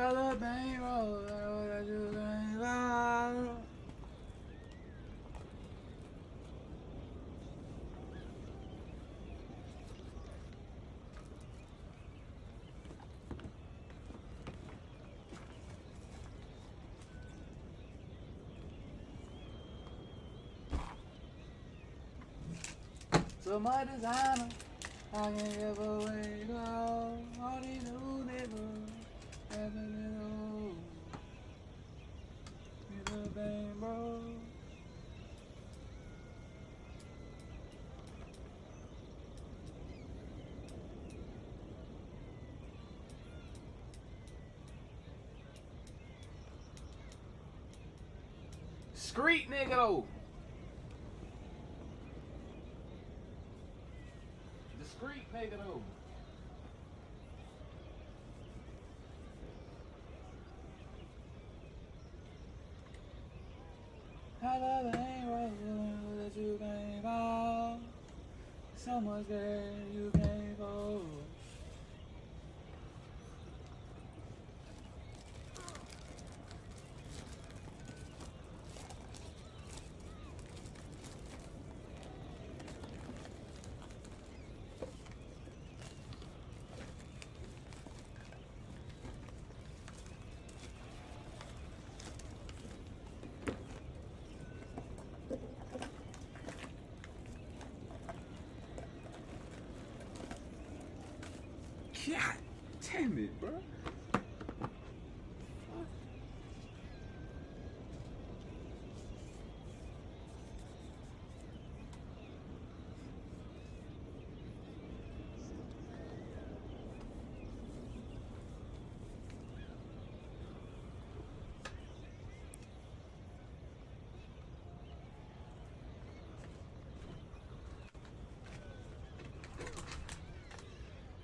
Color bang roll, that you bang roll. So my designer, I can give away all these new niggas, having it all. Color bang roll. Street nigga though. Discreet nigga though. I love it ain't right that you can't fall. So much that you can't fall. God damn it, bro.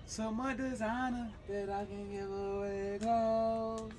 So much designer that I can give away clothes.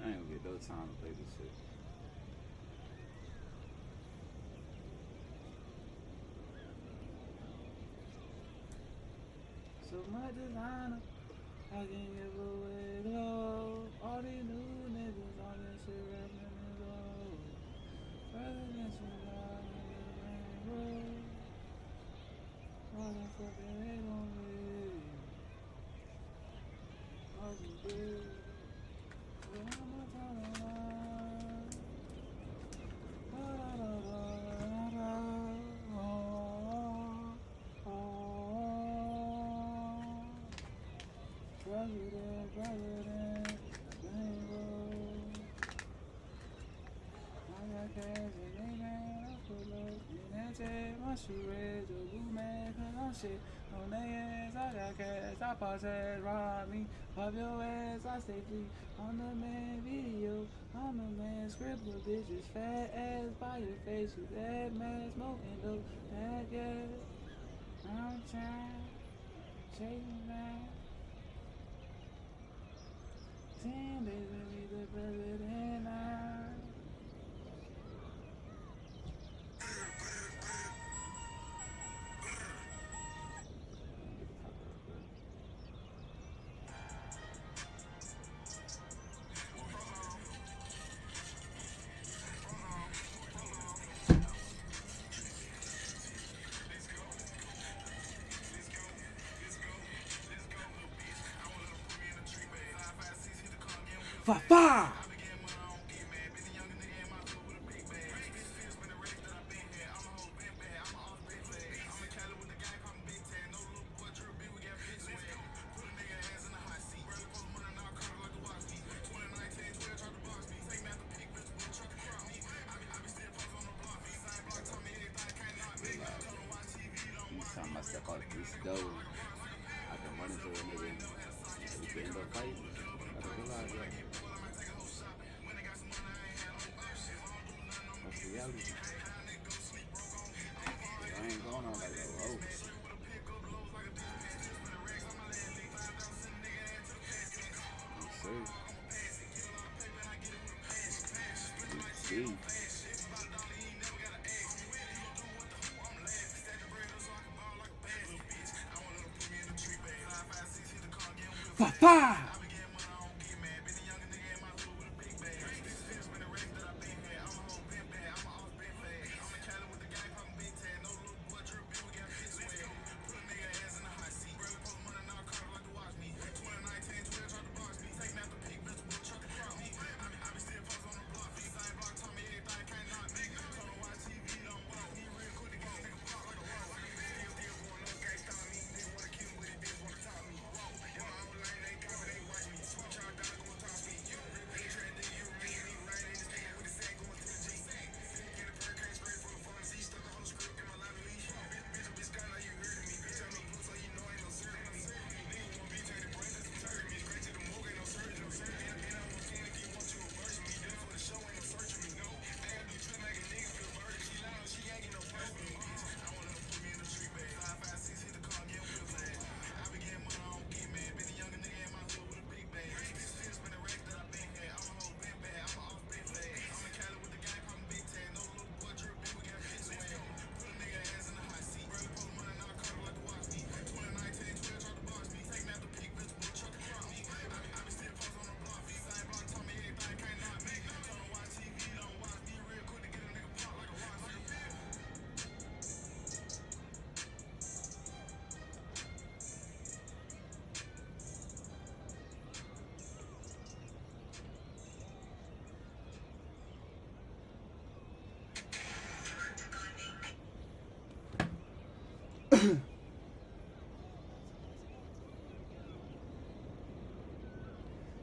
I ain't gonna get no time to play this shit. So much designer, I can give away clothes. All these new niggas on this shit rapping is old. Rather than shit out in the main road. Motherfucker, they gon' leave. All you do. But I'ma turn around. President, Rainbow. I got cash and they man, I pull up. And take my shoe red, the blue man, cause I'm shit. On their ass, I got cash, I pass ass, rob me. Pop your ass, I stay free. On the man video, I'm the man, scribble bitches, fat ass by your face. You that man smoking dope, that gas. I'm trying, chasing that. 10 days to be the president now. Fa-fa! That called this dough. I can run into a nigga and we can end up fighting. I can realize that. That's reality. I ain't going on like that. Oh, sir. See. Fa.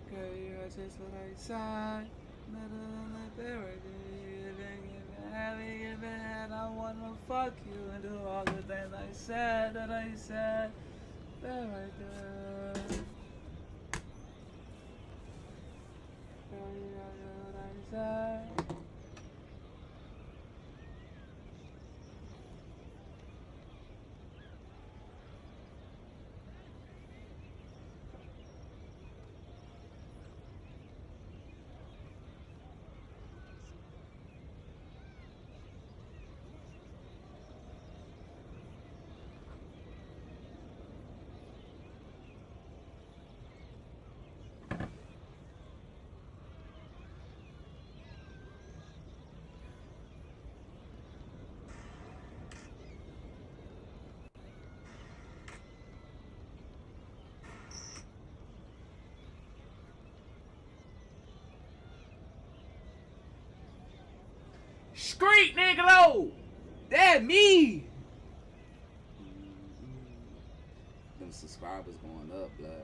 Girl, you're just what I said. I wanna fuck you and do all the things I said that I said. Very good. Girl, you're just what I said. Street nigga low. That me. Them subscribers going up, blood.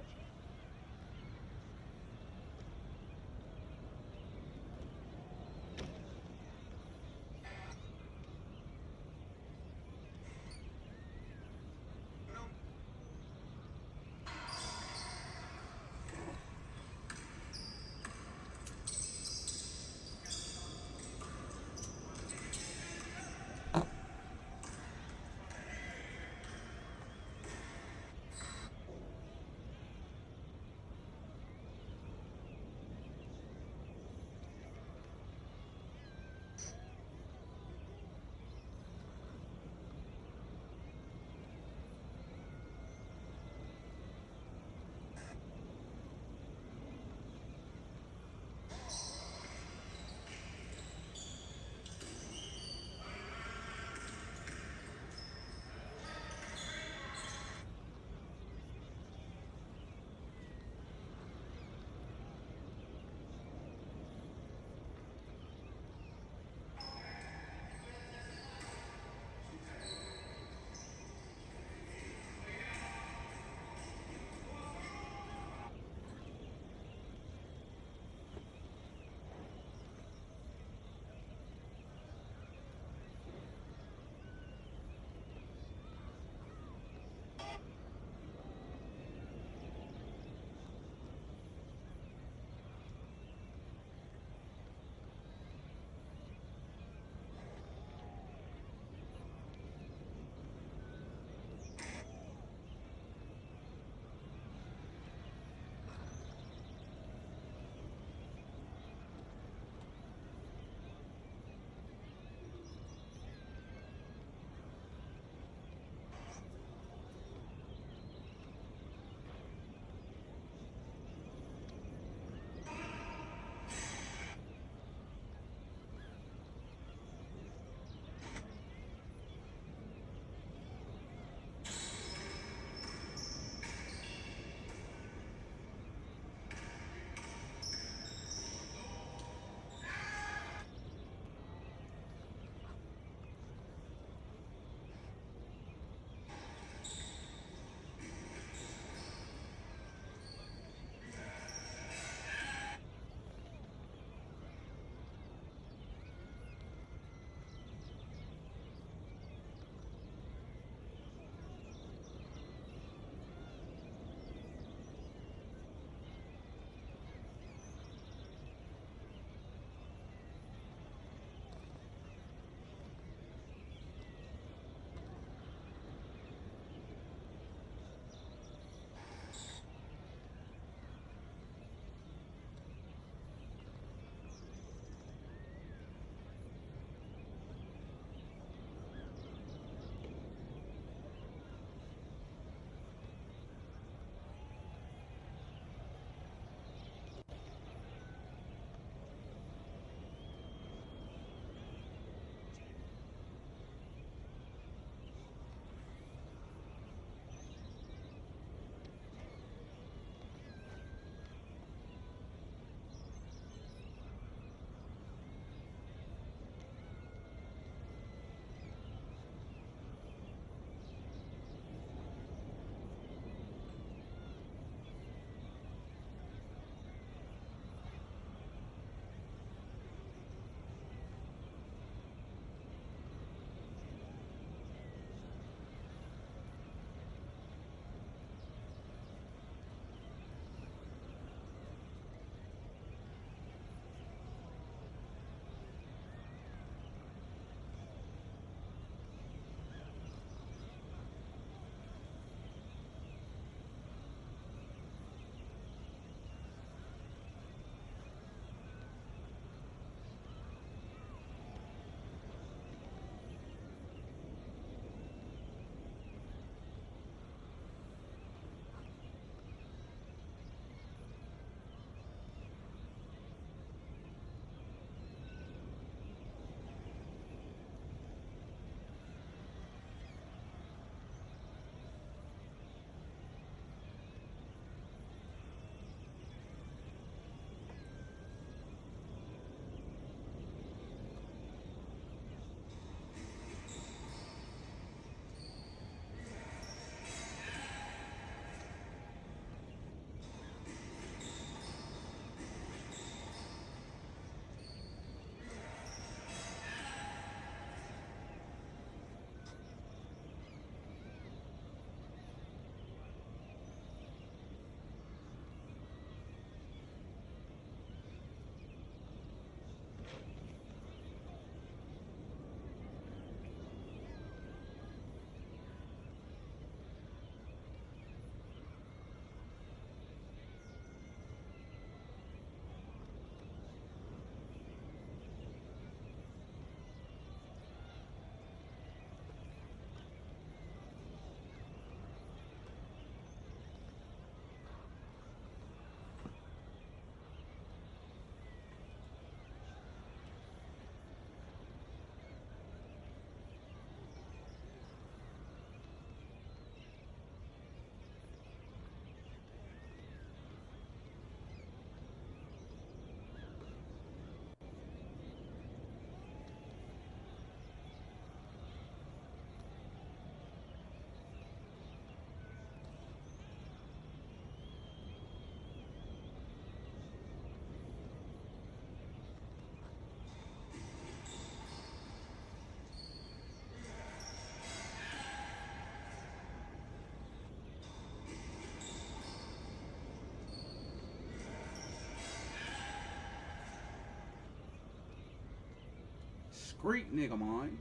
Greek nigga, man.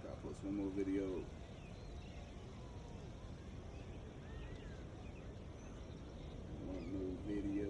Gotta post one more video. One more video.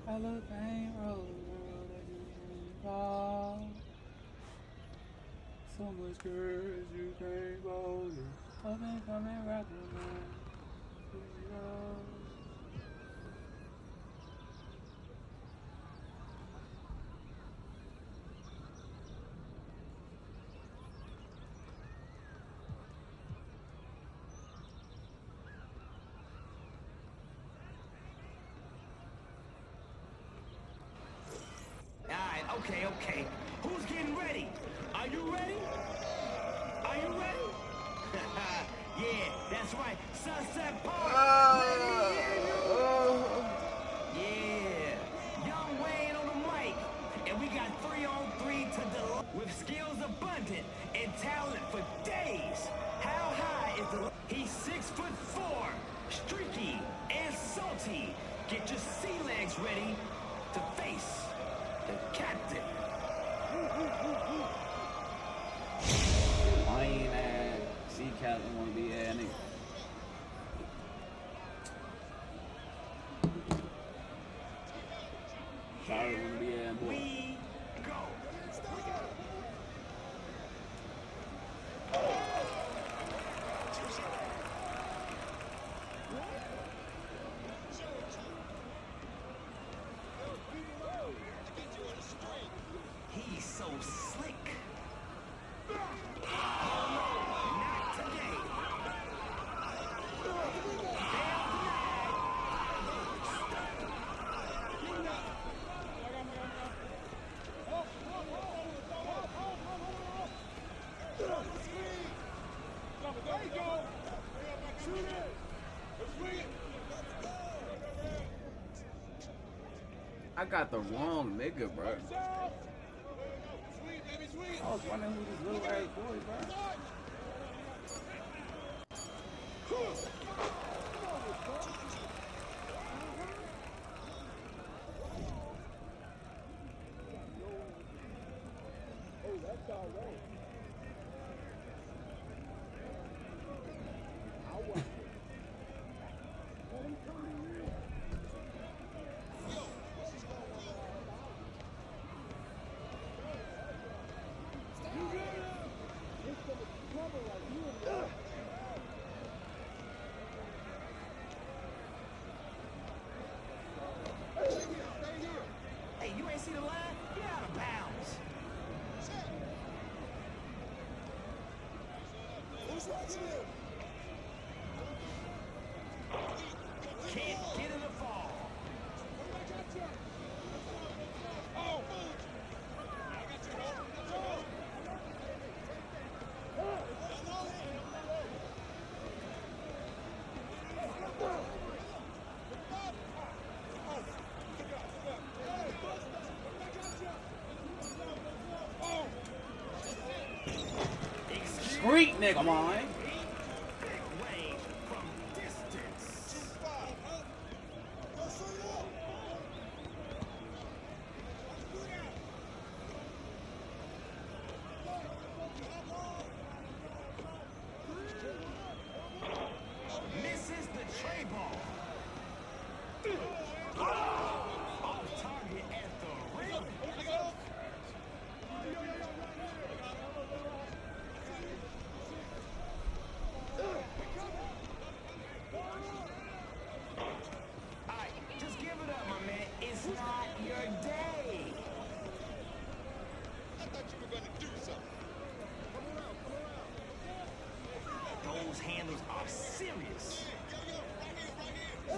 Cellophane roll, girl, that you can't fall. So much courage you can't bold it. Up and coming rapper, man. Here we go. Okay. Who's getting ready? Are you ready? Are you ready? Yeah, that's right. Sunset Park. Let me hear you. Yeah. Young Wayne on the mic. And we got 3-on-3 to deliver. With skills abundant and talent for days. How high is the... He's 6'4", streaky and salty. Get your sea legs ready to face the captain. Lame ass. Sea captain wanna be ass nigga. slick. Oh no, not today. I got the wrong nigga, bro. I was wondering who this little ass boy, bro. Hey, you ain't see the line? Get out of bounds. Can't get in the fall. Street nigga, man. Big range from distance. Misses the tray ball. Off target at the rim. Alright, just give it up, my man. It's not your day. I thought you were going to do something. Those handles are serious. I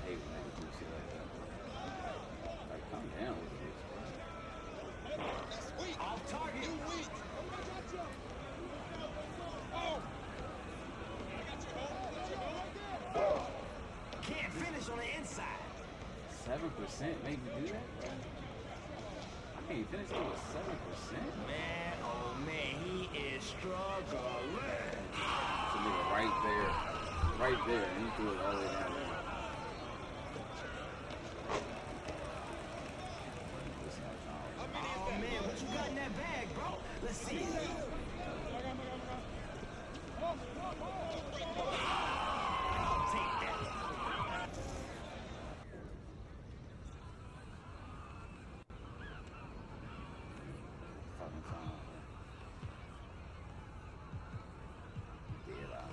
hate when niggas do shit like that, bro. Like, calm down with this, bro. That's weak. Off target. You weak. Can't finish on the inside. 7% made you do that, bro? I can't finish it with 7%? Man, oh man, he is struggling. It's a nigga right there. Right there. And he threw it all the way down there. Oh man, what you got in that bag, bro? Let's see it. I'll take that. Fucking time. Dead out.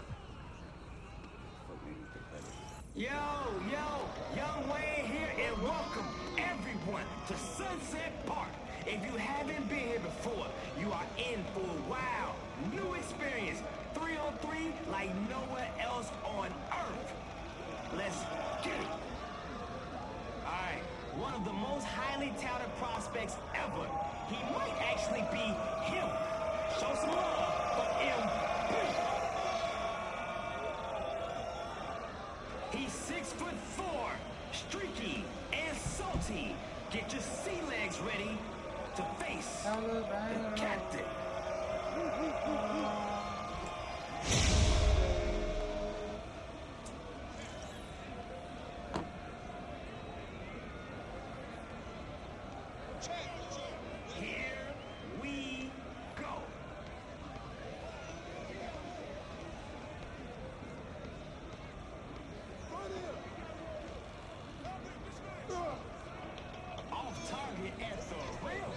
Fuck me, pathetic. Young Wayne here, and welcome everyone to Sunset Park. If you haven't been here before, you are in for a wild, new experience. 3-on-3 like nowhere else on earth. Let's get it. Alright, one of the most highly touted prospects ever. He might actually be him. Show some love for MP. He's 6'4", streaky and salty. Get your sea legs ready to face the captain. Here we go. Off target at the rim.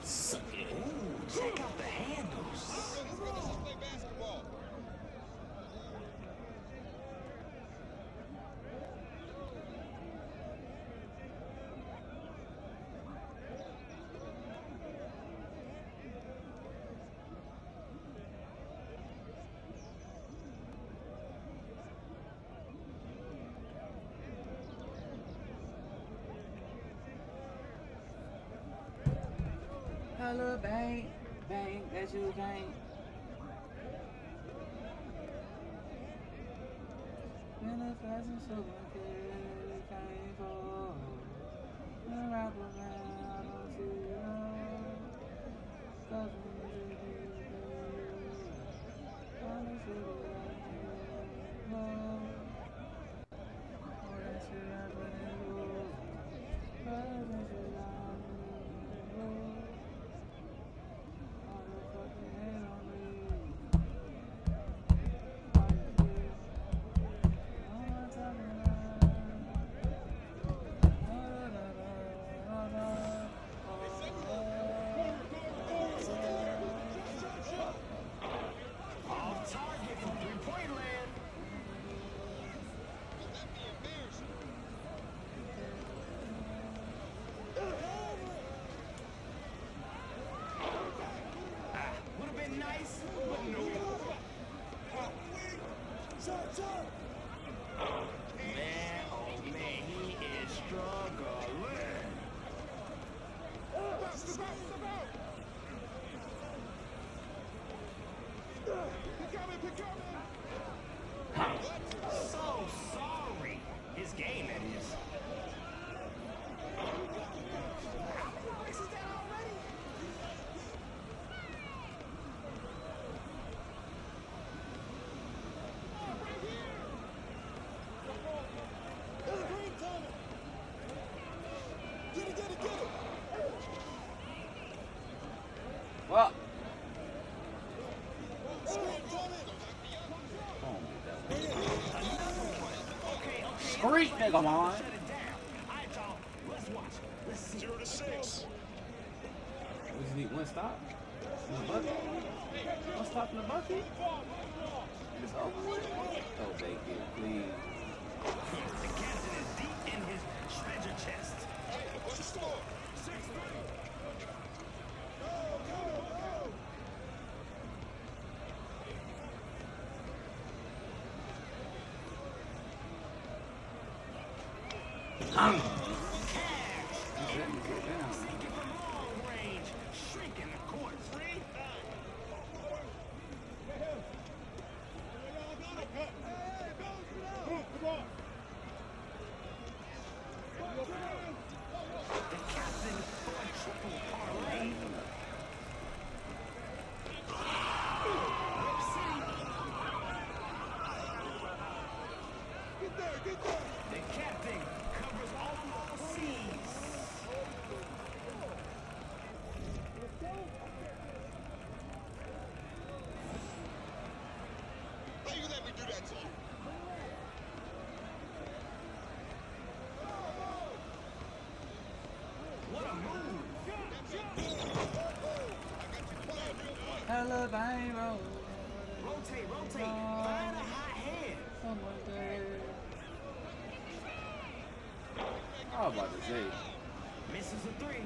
Ooh, check out the handles. Hello, bang, bang, that you can't. Been a fashion show, can't fall. The rapper man, I don't see it all. Cause when you do I'm a city, all that shit I put in low. All that shit I put in low. All the fucking hate on me. All you feel. All my time in Off target from three-point land. Would have been nice, but no. Man, oh man, he is struggling. So sorry. His game, that is. This is that already? Well, Screech, nigga, man. Shut it down. All right, y'all. Let's watch. Let's see. 0 to 6. We just need one stop in the bucket. One stop in the bucket. It's over with. Oh, bake it, please. The captain is deep in his treasure chest. What's the score? 6-3. Hang. Taking from long range, shrinking the court. The captain for a triple parlay. Rip City. The captain covers all seas. How you let me do that to you? What a move. Hella bang, roll. Rotate, rotate. Find a hot hand. Someone there. I was about to say. Misses a three.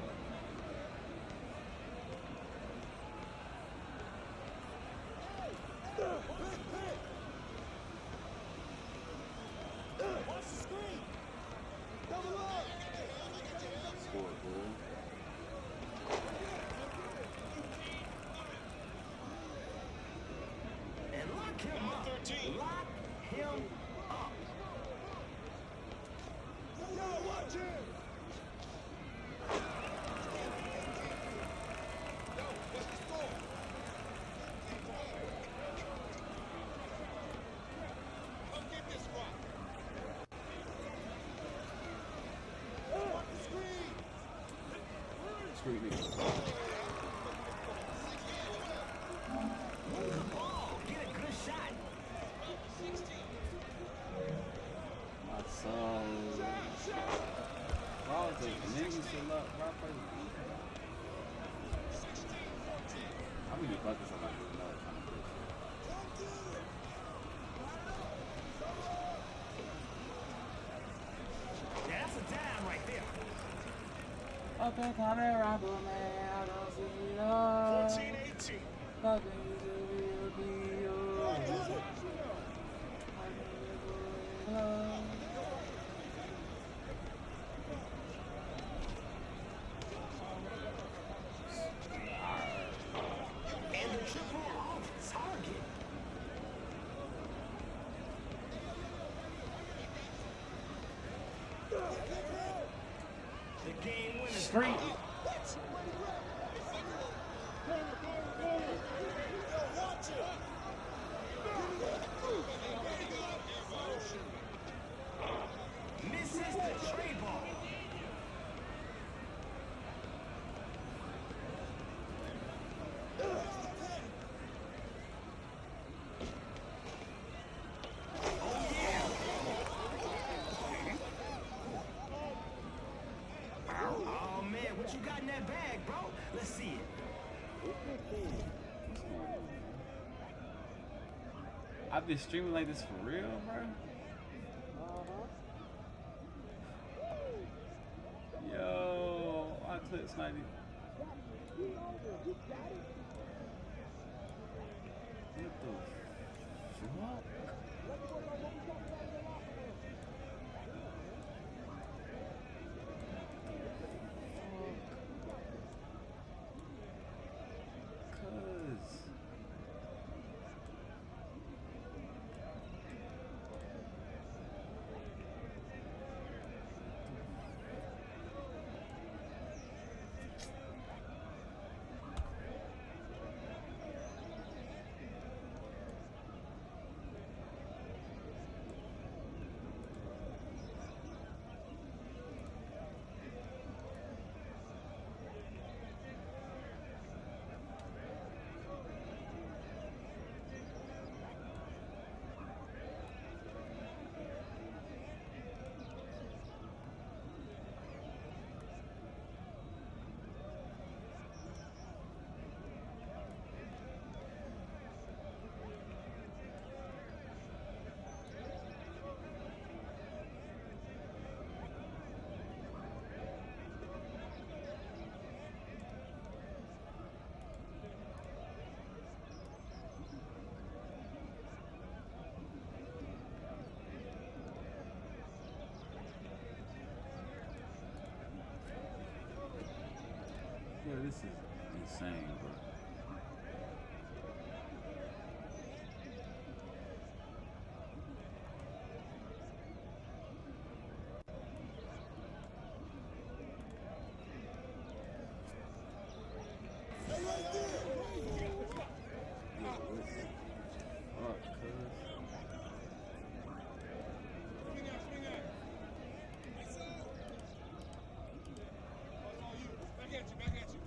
Score, boy. And lock him up. 13. Lock him up. Watch it. What's the score? Come get this rock. Watch the screen. Street nigga. Move the ball. Get a good shot. My son. Ball taking niggas to luck. Rock we just fuck this up like this another time. Yeah, that's a dime right there. Up and coming rapper, man, I don't see love. 14-18. Fucking you to be a B.O. And the triple off target. The game winner. Street. Misses the tray ball. Oh man, what you got in that bag, bro? Let's see it. I've been streaming like this for real, bro. Yo, I clip sniped. What the fuck? Cuz yo, this is insane, bro. Stay right there. Fuck, cuz. Swing out, swing out. Nice side. That's all you. Back at you, back at you.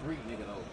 Greek nigga though.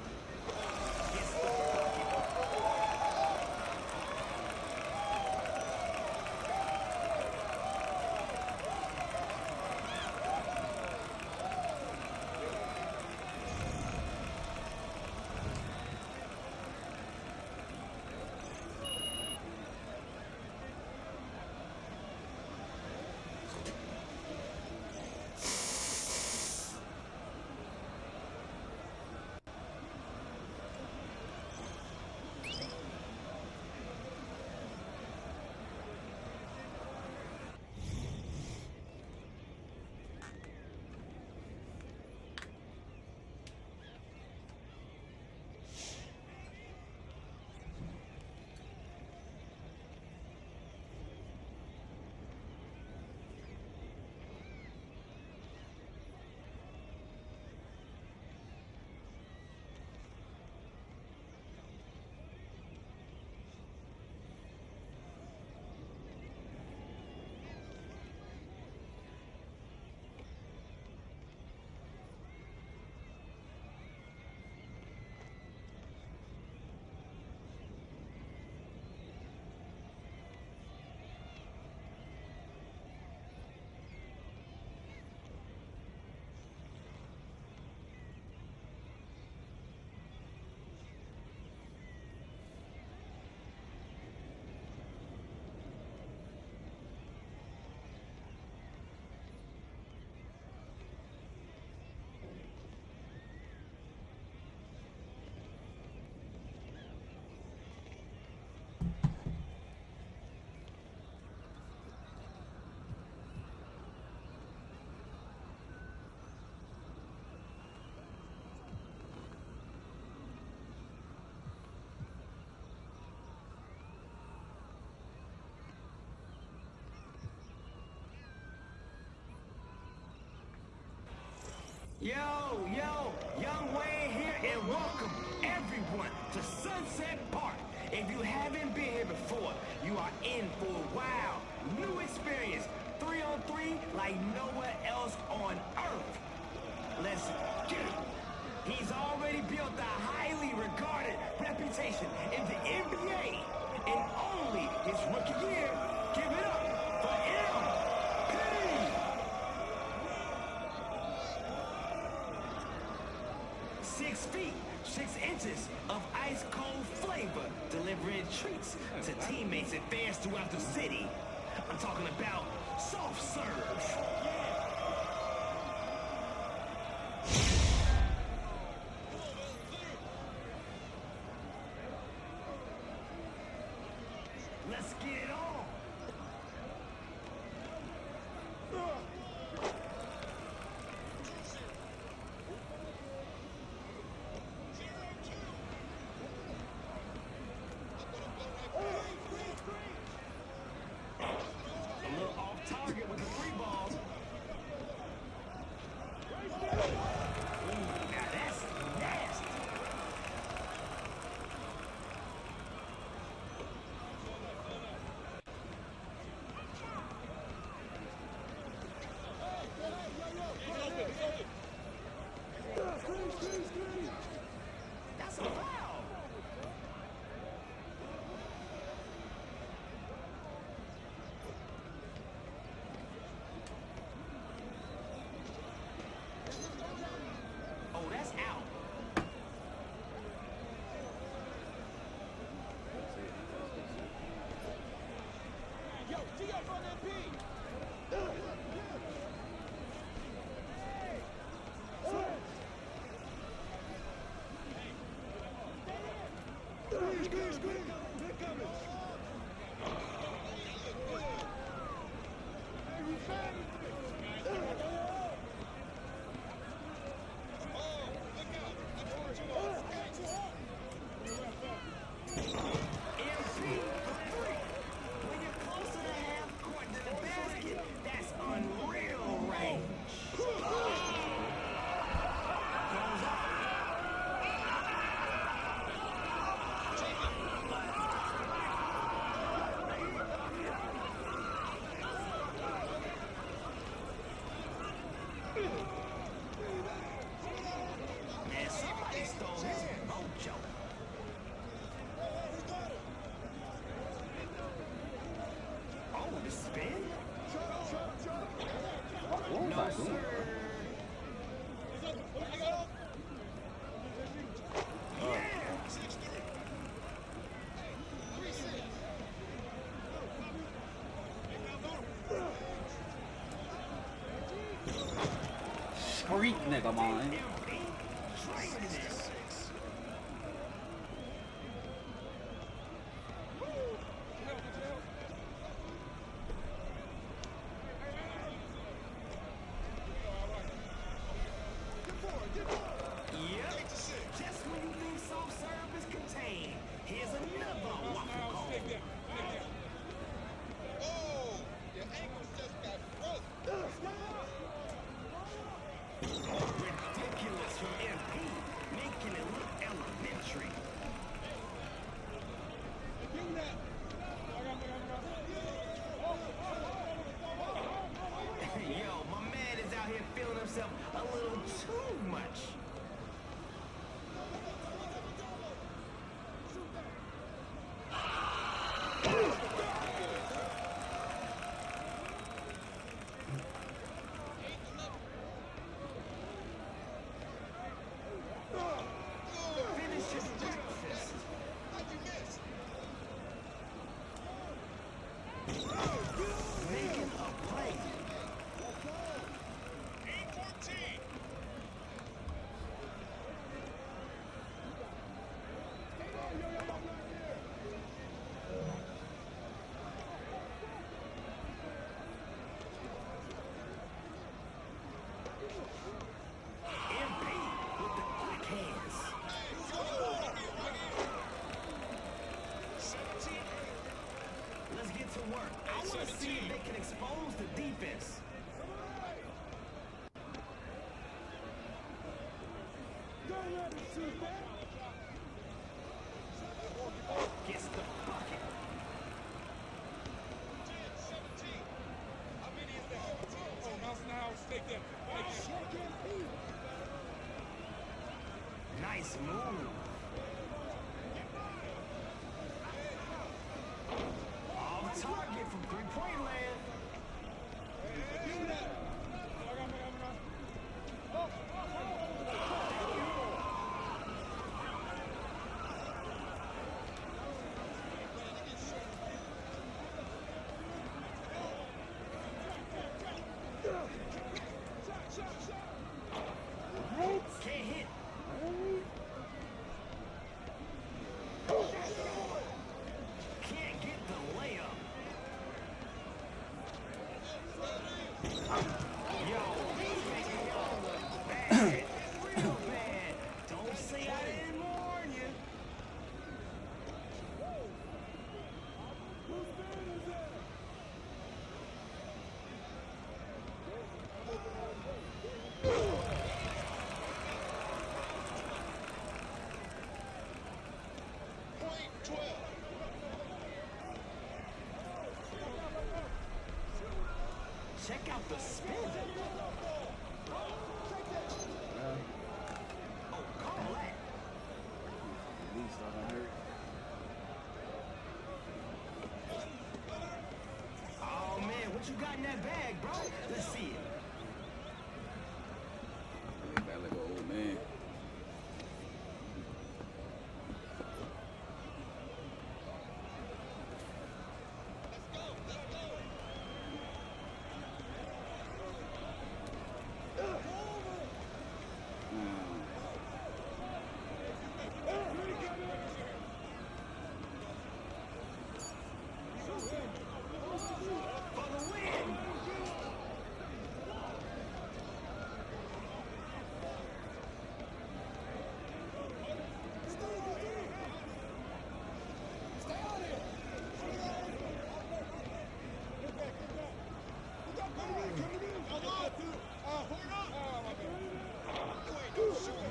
Yo, Young Wayne here, and welcome everyone to Sunset Park. If you haven't been here before, you are in for a wild, new experience. 3-on-3 like nowhere else on earth. Let's get it. He's already built a highly regarded reputation in the NBA, and only his rookie year. Give it up for MP. 6 feet, 6 inches of ice-cold flavor, delivering treats to teammates and fans throughout the city. I'm talking about soft serve. Let's get it on. A little off target with the 3 ball. Ooh, now that's nasty. That's a foul. Oh, that's out. Yo, TF on that beat. Screen. They're coming. MP for 3. When you're close to the half court to the basket, that's unreal range. Goes up. street, nigga, man. Just when you think soft serve is contained, here's another waffle cone. Oh, your ankles just got broke. Ridiculous from MP, making it look elementary. Give that. Yo, my man is out here feeling himself a little too much. Finish his breakfast. How'd you miss? Making a play. 8-14. MP with the quick hands. 17. Let's get to work. I want to see if they can expose the defense. Gets the bucket. 17. How many is that? Oh, Mountain House, take that. Nice move. Off target from three-point land. Give that. Can't hit. Can't get the layup. Yo, he's making y'all look bad. Real bad. Don't say I didn't warn you. Point 12. Check out the spin. Oh, call that. At least I heard. Oh man, what you got in that bag, bro? Let's see it. Look like an old man. For the win.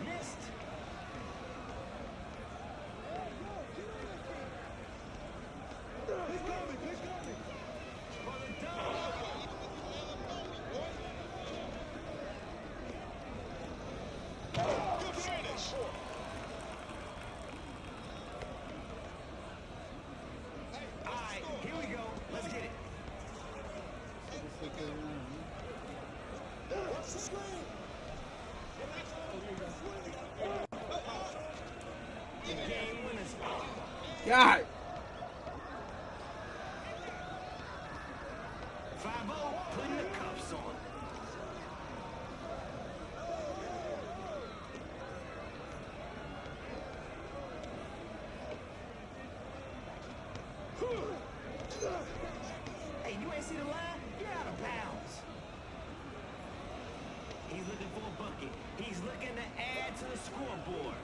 Missed. For the dub. Good finish. All right, here we go. Let's get it. Watch the screen. The game winners. God! 5-0, putting the cuffs on. head to the scoreboard.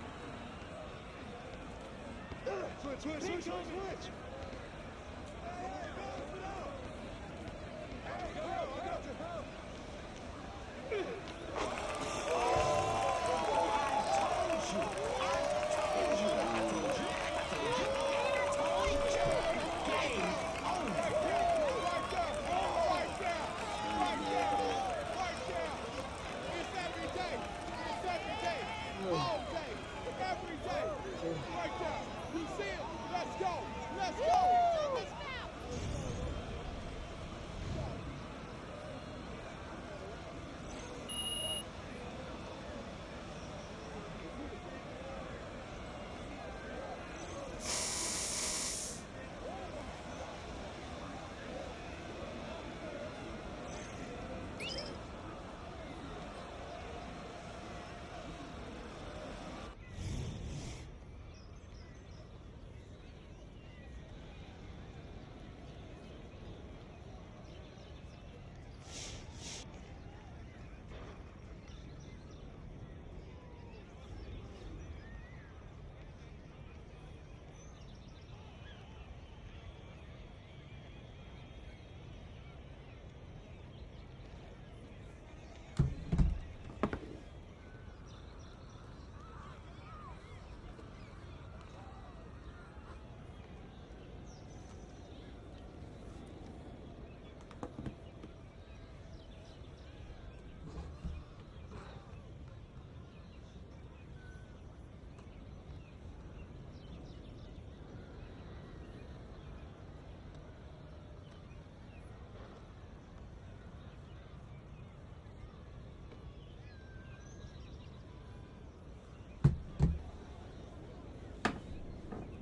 Switch.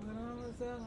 When I was alive.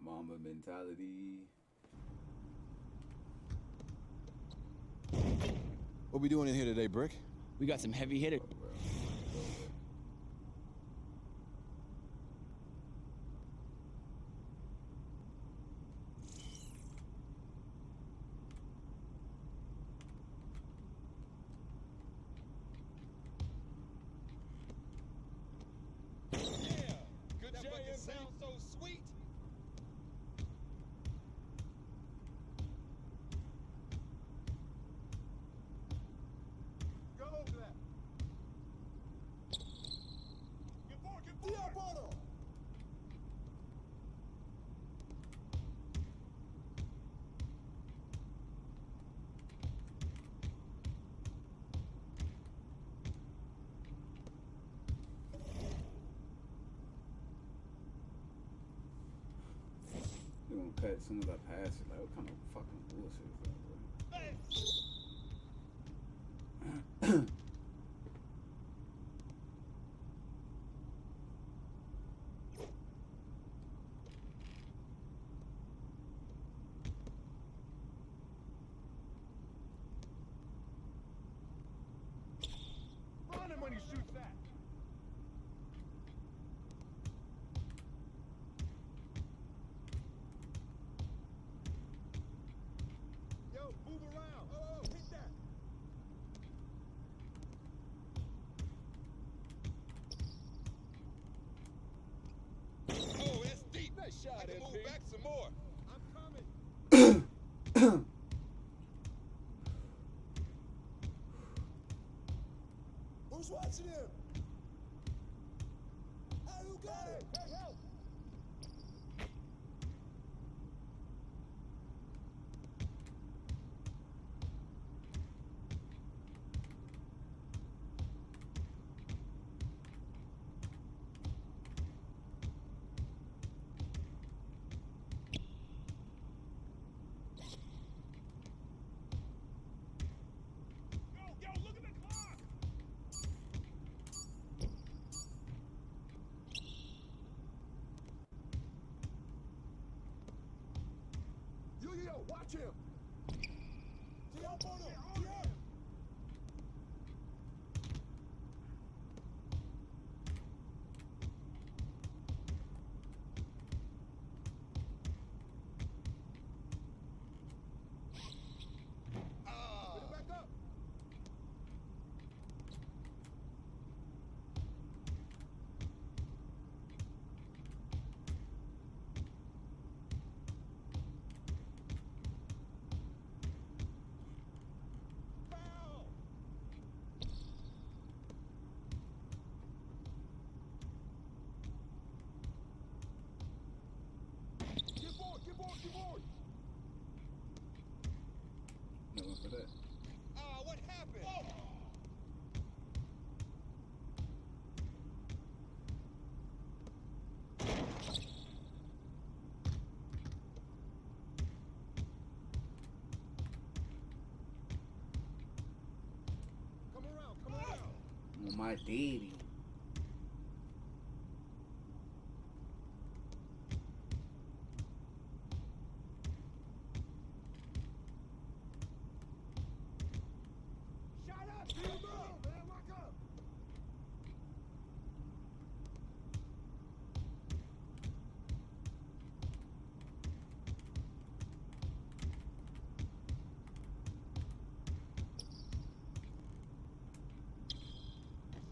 Mamba mentality. What we doing in here today, Brick? We got some heavy hitters. Good that fucking sounds so sweet. Go over that. Get forward. Diabolo! They're gonna cut as soon as I pass it. Like, what kind of fucking bullshit is that, bro? Run him when he shoots that. Yo, move around. Oh, hit that. I can move back some more. I'm coming. Who's watching him? Hey, who got it? Hey, help! Yo, look at the clock. Yo, watch him! Get up on him! Get up! Get it back up! Foul! Get forward! Get forward! Get forward! No one for that. What happened? Come around! Come around! On my daddy. Shut up! Get him up! Man, lock up!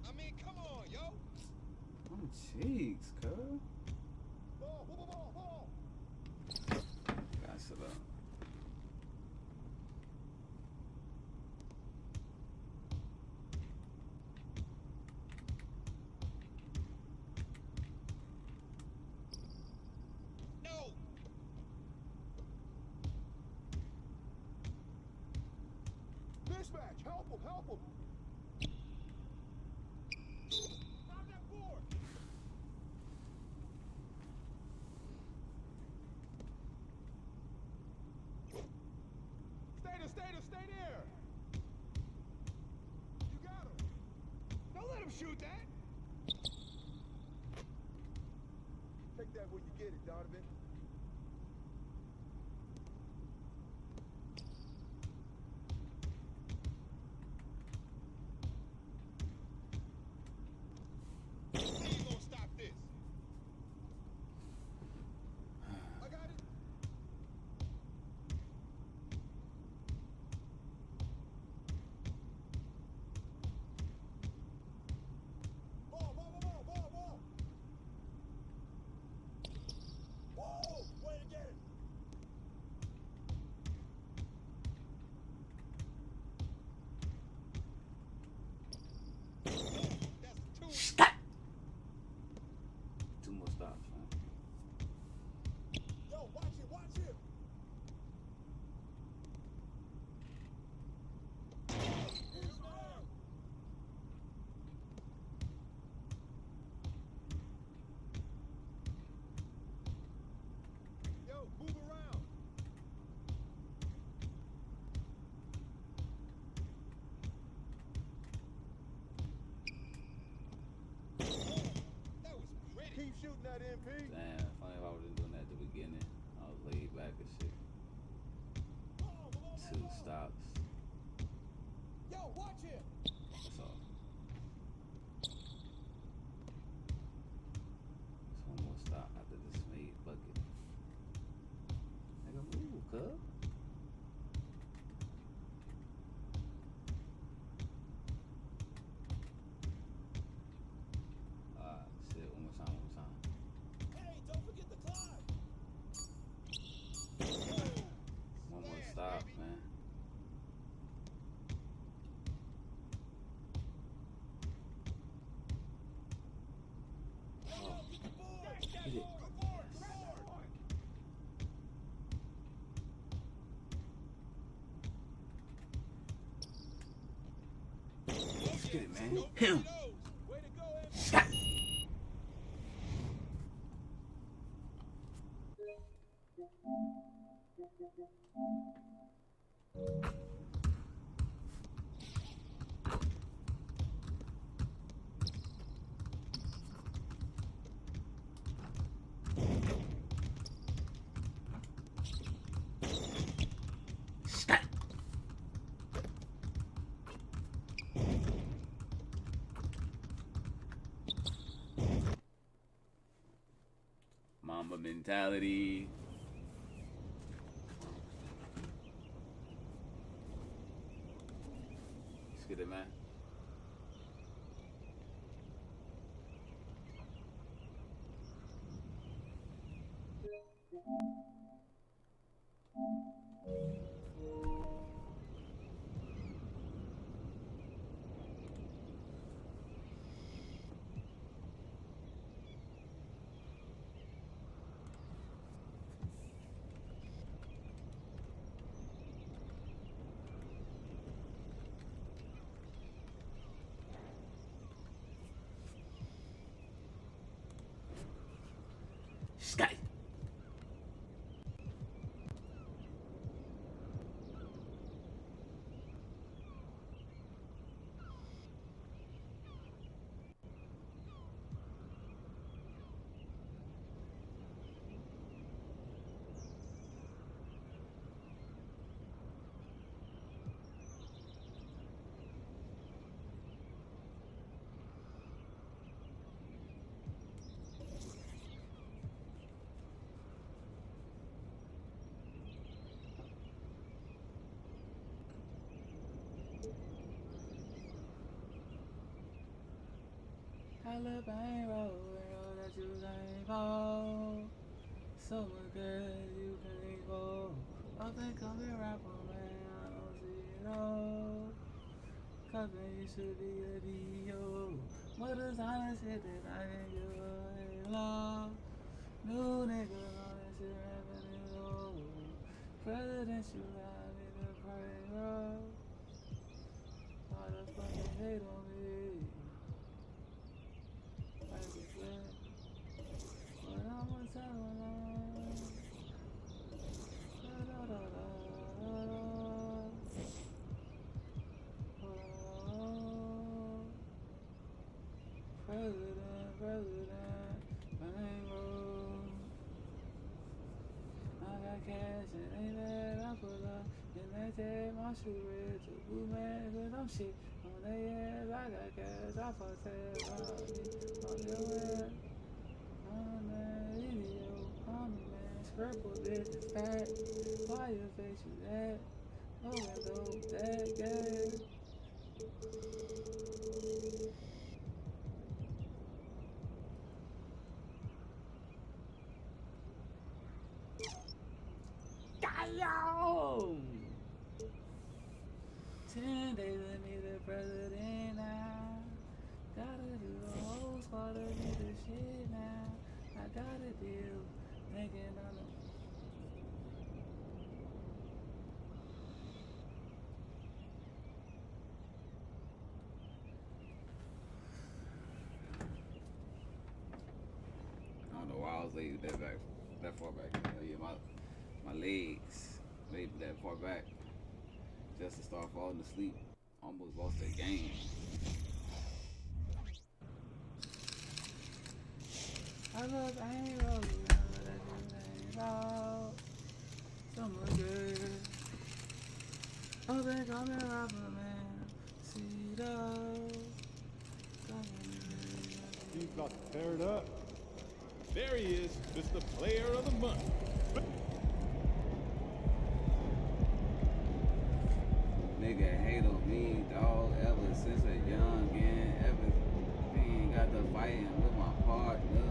I mean, come on, yo. Oh, cheeks, cuz. Ball! Got sit up. No. Mismatch! Help him! Help him! Stop that board! Stay there! You got him! Don't let him shoot that. Take that when you get it, Donovan. How you gonna stop this? I got it! Ball! Whoa! Way to get it! That's two. Stop! Two more stops, man. Yo, watch it! Watch it! Here's man! Yo, move around! That was pretty. Keep shooting that MP! Damn, funny if I wasn't doing that at the beginning. I was laid back and shit. Two stops. Yo, watch him! That's all. There's one more stop after this made bucket. Nigga, move, cuz. Shit, one more time. Hey, don't forget the climb! Him. Way to go, Evan. Scott. Scott. Mamba mentality. Let's get it, man. Scotty. Alabama road that you can't fall. So much good you can't go. Up and coming rapper, man, I don't see it all. Cause man, you should be a D.O. Mother's honest shit that I can give a love. New nigga on that shit rapping it low. President, you got me to pray, bro. Why the fuck they hate on me? But I'ma tell them. President, Mango. I got cash and ain't that I pull up. And they take my shoe red to blue man, cause I'm shit. On their ass, I got cash, I fuck that on me. On your ass. I'm an idiot, I'm a man, scrapple this fat. Why you face you that? No window, that gay. Damn! 10 days with me, the president now. Gotta do the whole squad of me, the shit now. I got a deal, making on the. I don't know why I was laid that far back. Yeah, my legs laid that far back just to start falling asleep. Almost lost that game. I love ain't rolling, that you ain't out. Someone good. Oh, they call me rapper, man. See those. He's about to tear it up. There he is, Mr. Player of the Month. Nigga hate on me, dog, ever since a youngin'. Everything got to fighting with my partner.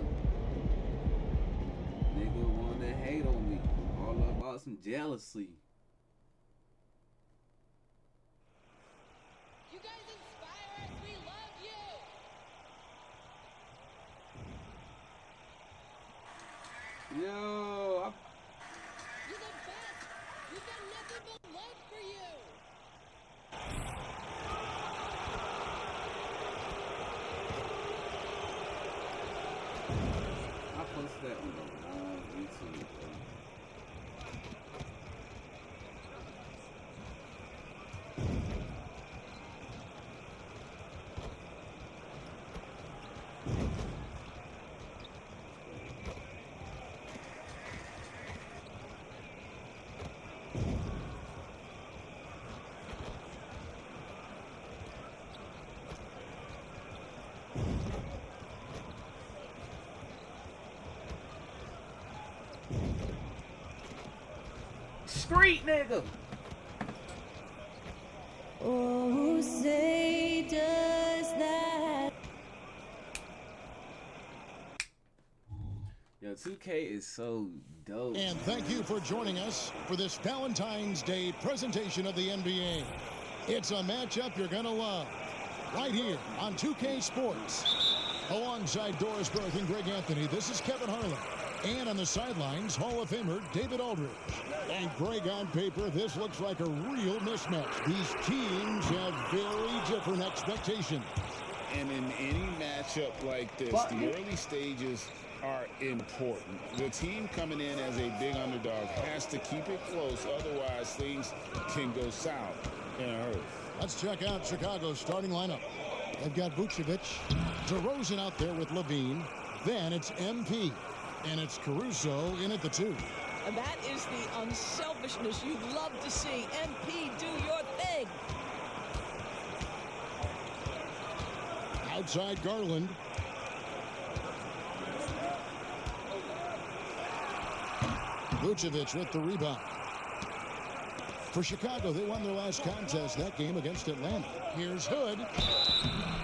Nigga wanna hate on me, all about some jealousy. You guys inspire us. We love you. Yo, You're the best. We've got nothing but love for you. that on YouTube. Street nigga. Oh, say does that. Yo, 2K is so dope. And thank you for joining us for this Valentine's Day presentation of the NBA. It's a matchup you're going to love. Right here on 2K Sports. Alongside Doris Burke and Greg Anthony, this is Kevin Harlan. And on the sidelines, Hall of Famer David Aldridge. And Greg, on paper, this looks like a real mismatch. These teams have very different expectations. And in any matchup like this, the early stages are important. The team coming in as a big underdog has to keep it close, otherwise things can go south in a hurry. Let's check out Chicago's starting lineup. They've got Vucevic, DeRozan out there with Levine. Then it's MP, and it's Caruso in at the 2. And that is the unselfishness you'd love to see. MP, do your thing. Outside Garland. Vucevic with the rebound. For Chicago, they won their last contest that game against Atlanta. Here's Hood.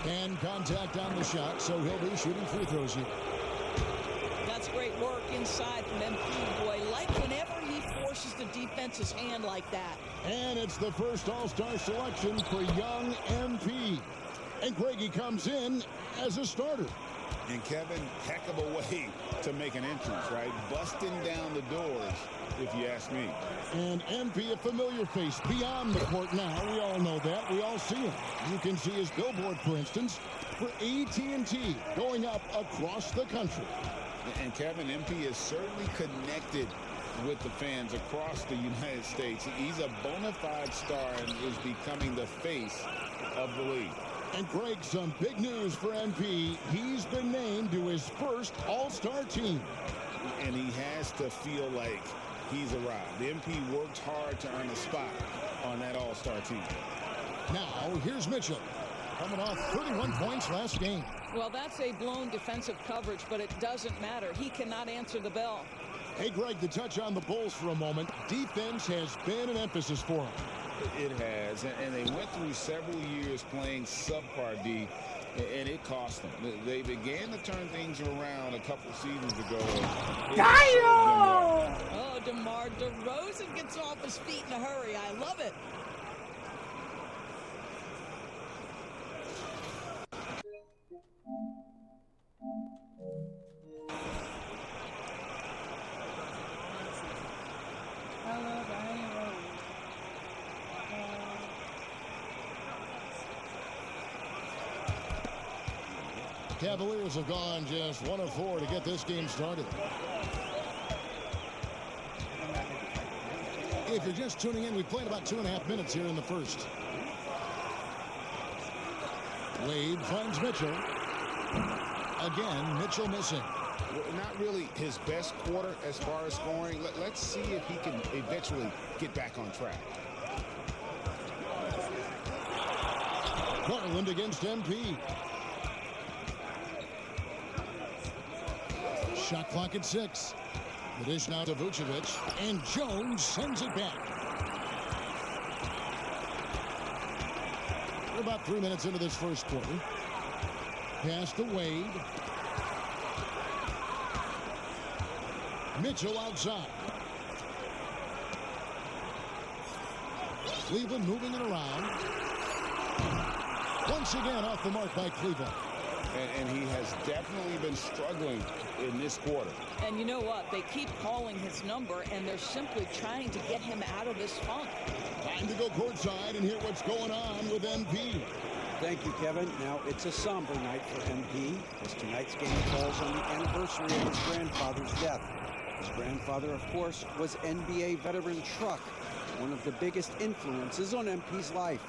And contact on the shot, so he'll be shooting free throws here. That's great work inside from MP, boy. Like whenever he forces the defense's hand like that. And it's the first All-Star selection for young MP. And Greggy comes in as a starter. And Kevin, heck of a way to make an entrance, right? Busting down the doors, if you ask me. And MP, a familiar face beyond the court now. We all know that. We all see him. You can see his billboard, for instance, for AT&T going up across the country. And Kevin, MP is certainly connected with the fans across the United States. He's a bona fide star and is becoming the face of the league. And Greg, some big news for MP. He's been named to his first All-Star team. And he has to feel like he's arrived. The MP worked hard to earn a spot on that All-Star team. Now, here's Mitchell, coming off 31 points last game. Well, that's a blown defensive coverage, but it doesn't matter. He cannot answer the bell. Hey, Greg, to touch on the Bulls for a moment, defense has been an emphasis for them. It has, and they went through several years playing subpar D, and it cost them. They began to turn things around a couple seasons ago. Oh, DeMar DeRozan gets off his feet in a hurry. I love it. Cavaliers have gone just 1 of 4 to get this game started. If you're just tuning in, we played about 2.5 minutes here in the first. Wade finds Mitchell. Again, Mitchell missing. Not really his best quarter as far as scoring. Let's see if he can eventually get back on track. Garland against MP. Shot clock at 6. The dish now to Vucevic, and Jones sends it back. We're about 3 minutes into this first quarter. Pass to Wade. Mitchell outside. Cleveland moving it around. Once again off the mark by Cleveland. And he has definitely been struggling in this quarter. And you know what? They keep calling his number, and they're simply trying to get him out of this funk. Time to go courtside and hear what's going on with MP. Thank you, Kevin. Now, it's a somber night for MP, as tonight's game falls on the anniversary of his grandfather's death. His grandfather, of course, was NBA veteran Truck, one of the biggest influences on MP's life.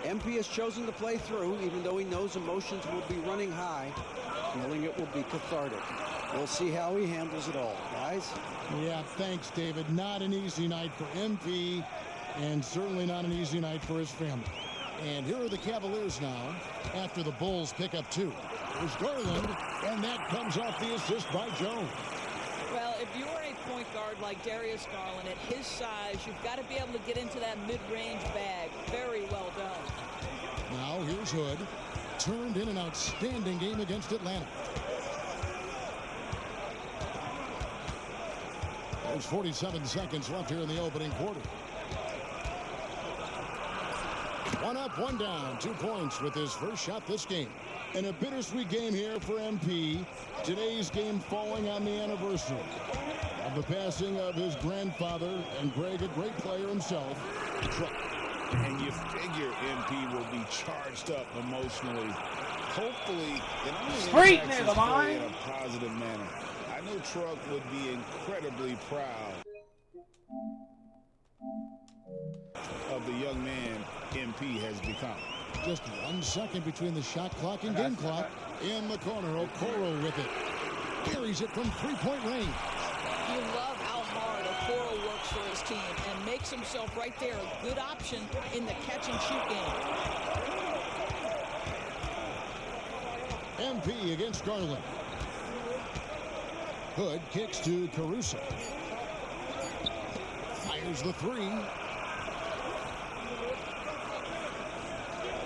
MP has chosen to play through, even though he knows emotions will be running high, feeling it will be cathartic. We'll see how he handles it all, guys. Yeah, thanks, David. Not an easy night for MP, and certainly not an easy night for his family. And here are the Cavaliers now, after the Bulls pick up 2. There's Garland, and that comes off the assist by Jones. Well, if you're a point guard like Darius Garland, at his size, you've got to be able to get into that mid-range bag. Very well done. Now here's Hood. Turned in an outstanding game against Atlanta. There's 47 seconds left here in the opening quarter. One up, one down. 2 points with his first shot this game. And a bittersweet game here for MP. Today's game falling on the anniversary of the passing of his grandfather, and Greg, a great player himself. And you figure MP will be charged up emotionally. Hopefully, it only impacts his play in a positive manner. I know Truck would be incredibly proud of the young man MP has become. Just 1 second between the shot clock and game clock. In the corner, Okoro with it. Carries it from three-point range. You love how hard Okoro works for his team and makes himself right there a good option in the catch-and-shoot game. MP against Garland. Hood kicks to Caruso. Fires the 3.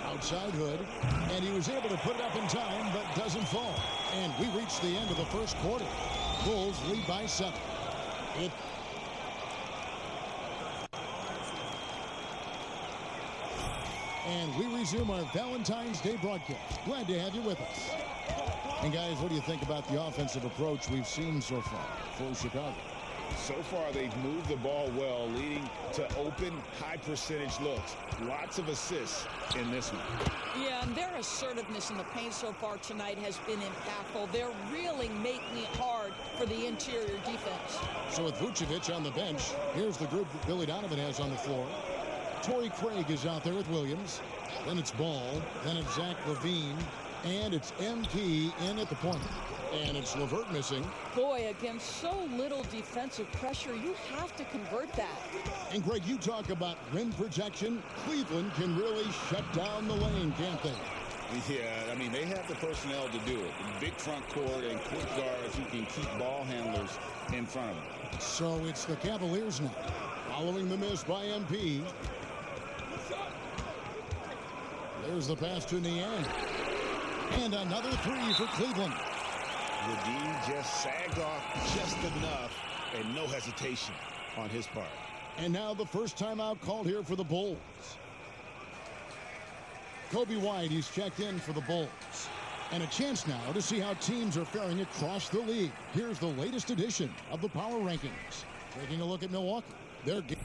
Outside Hood, and he was able to put it up in time, but doesn't fall. And we reach the end of the first quarter. Bulls lead by 7. And we resume our Valentine's Day broadcast. Glad to have you with us. And guys, what do you think about the offensive approach we've seen so far for Chicago? So far, they've moved the ball well, leading to open, high-percentage looks. Lots of assists in this one. Yeah, and their assertiveness in the paint so far tonight has been impactful. They're really making it hard for the interior defense. So with Vucevic on the bench, here's the group that Billy Donovan has on the floor. Torrey Craig is out there with Williams. Then it's Ball. Then it's Zach LaVine. And it's MP in at the point. And it's LeVert missing. Boy, against so little defensive pressure, you have to convert that. And Greg, you talk about rim protection. Cleveland can really shut down the lane, can't they? Yeah, I mean, they have the personnel to do it. Big front court and quick guards who can keep ball handlers in front of them. So it's the Cavaliers now, following the miss by MP. There's the pass to Niang. And another 3 for Cleveland. LaVine just sagged off just enough, and no hesitation on his part. And now the first timeout called here for the Bulls. Kobe White, he's checked in for the Bulls. And a chance now to see how teams are faring across the league. Here's the latest edition of the Power Rankings. Taking a look at Milwaukee. Their game.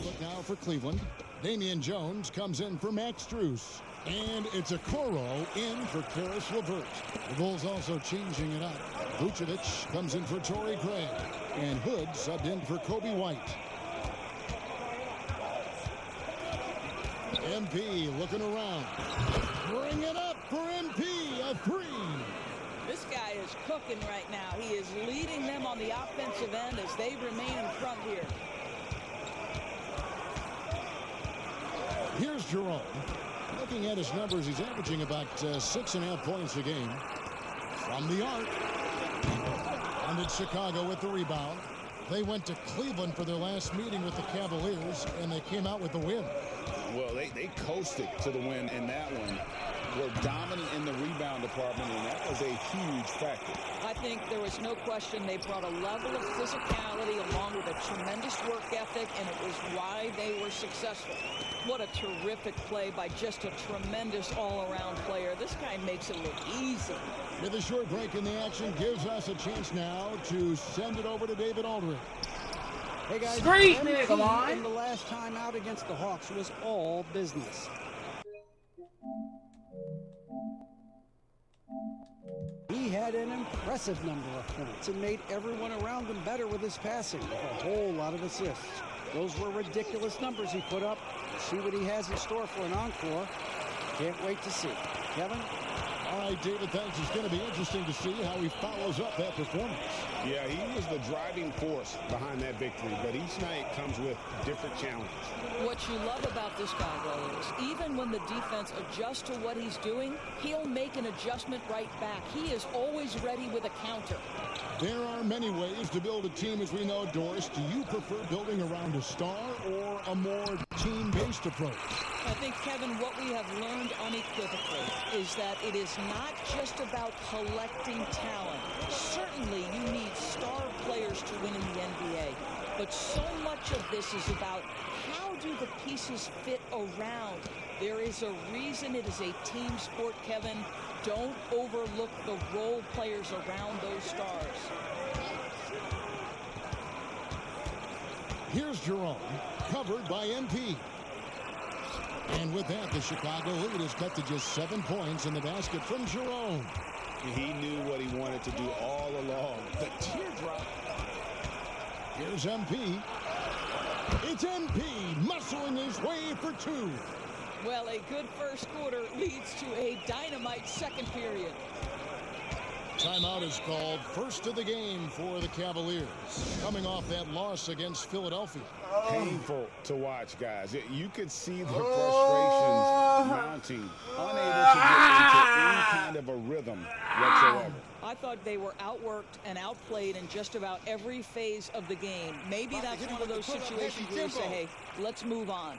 Look now for Cleveland. Damian Jones comes in for Max Strus. And it's Okoro in for Karis LeVert. The Bulls also changing it up. Vucevic comes in for Torrey Craig. And Hood subbed in for Kobe White. MP looking around. Bring it up for MP. A 3. This guy is cooking right now. He is leading them on the offensive end as they remain in front here. Here's Jerome. Looking at his numbers, he's averaging about 6.5 points a game. From the arc. And it's Chicago with the rebound. They went to Cleveland for their last meeting with the Cavaliers, and they came out with the win. Well, they coasted to the win in that one. Were dominant in the rebound department, and that was a huge factor. I think there was no question they brought a level of physicality along with a tremendous work ethic, and it was why they were successful. What a terrific play by just a tremendous all-around player. This guy makes it look easy. With a short break in the action, gives us a chance now to send it over to David Aldridge. Hey guys, Scream, MVP nigga, line. in the last time out against the Hawks was all business. He had an impressive number of points and made everyone around him better with his passing, with a whole lot of assists. Those were ridiculous numbers he put up. We'll see what he has in store for an encore. Can't wait to see. Kevin? All right, David, thanks. It's going to be interesting to see how he follows up that performance. Yeah, he was the driving force behind that victory, but each night comes with different challenges. What you love about this guy, though, is even when the defense adjusts to what he's doing, he'll make an adjustment right back. He is always ready with a counter. There are many ways to build a team, as we know, Doris. Do you prefer building around a star or a more team-based approach? I think, Kevin, what we have learned unequivocally is that it is not just about collecting talent. Certainly, you need star players to win in the NBA. But so much of this is about how do the pieces fit around. There is a reason it is a team sport, Kevin. Don't overlook the role players around those stars. Here's Jerome, covered by MP. And with that, the Chicago lead is cut to just 7 points in the basket from Jerome. He knew what he wanted to do all along. The teardrop. Here's MP. It's MP muscling his way for 2. Well, a good first quarter leads to a dynamite second period. Timeout is called, first of the game for the Cavaliers, coming off that loss against Philadelphia. Painful to watch, guys. You could see the frustrations mounting, unable to get into any kind of a rhythm whatsoever. I thought they were outworked and outplayed in just about every phase of the game. Maybe that's one of those situations where you say, hey, let's move on.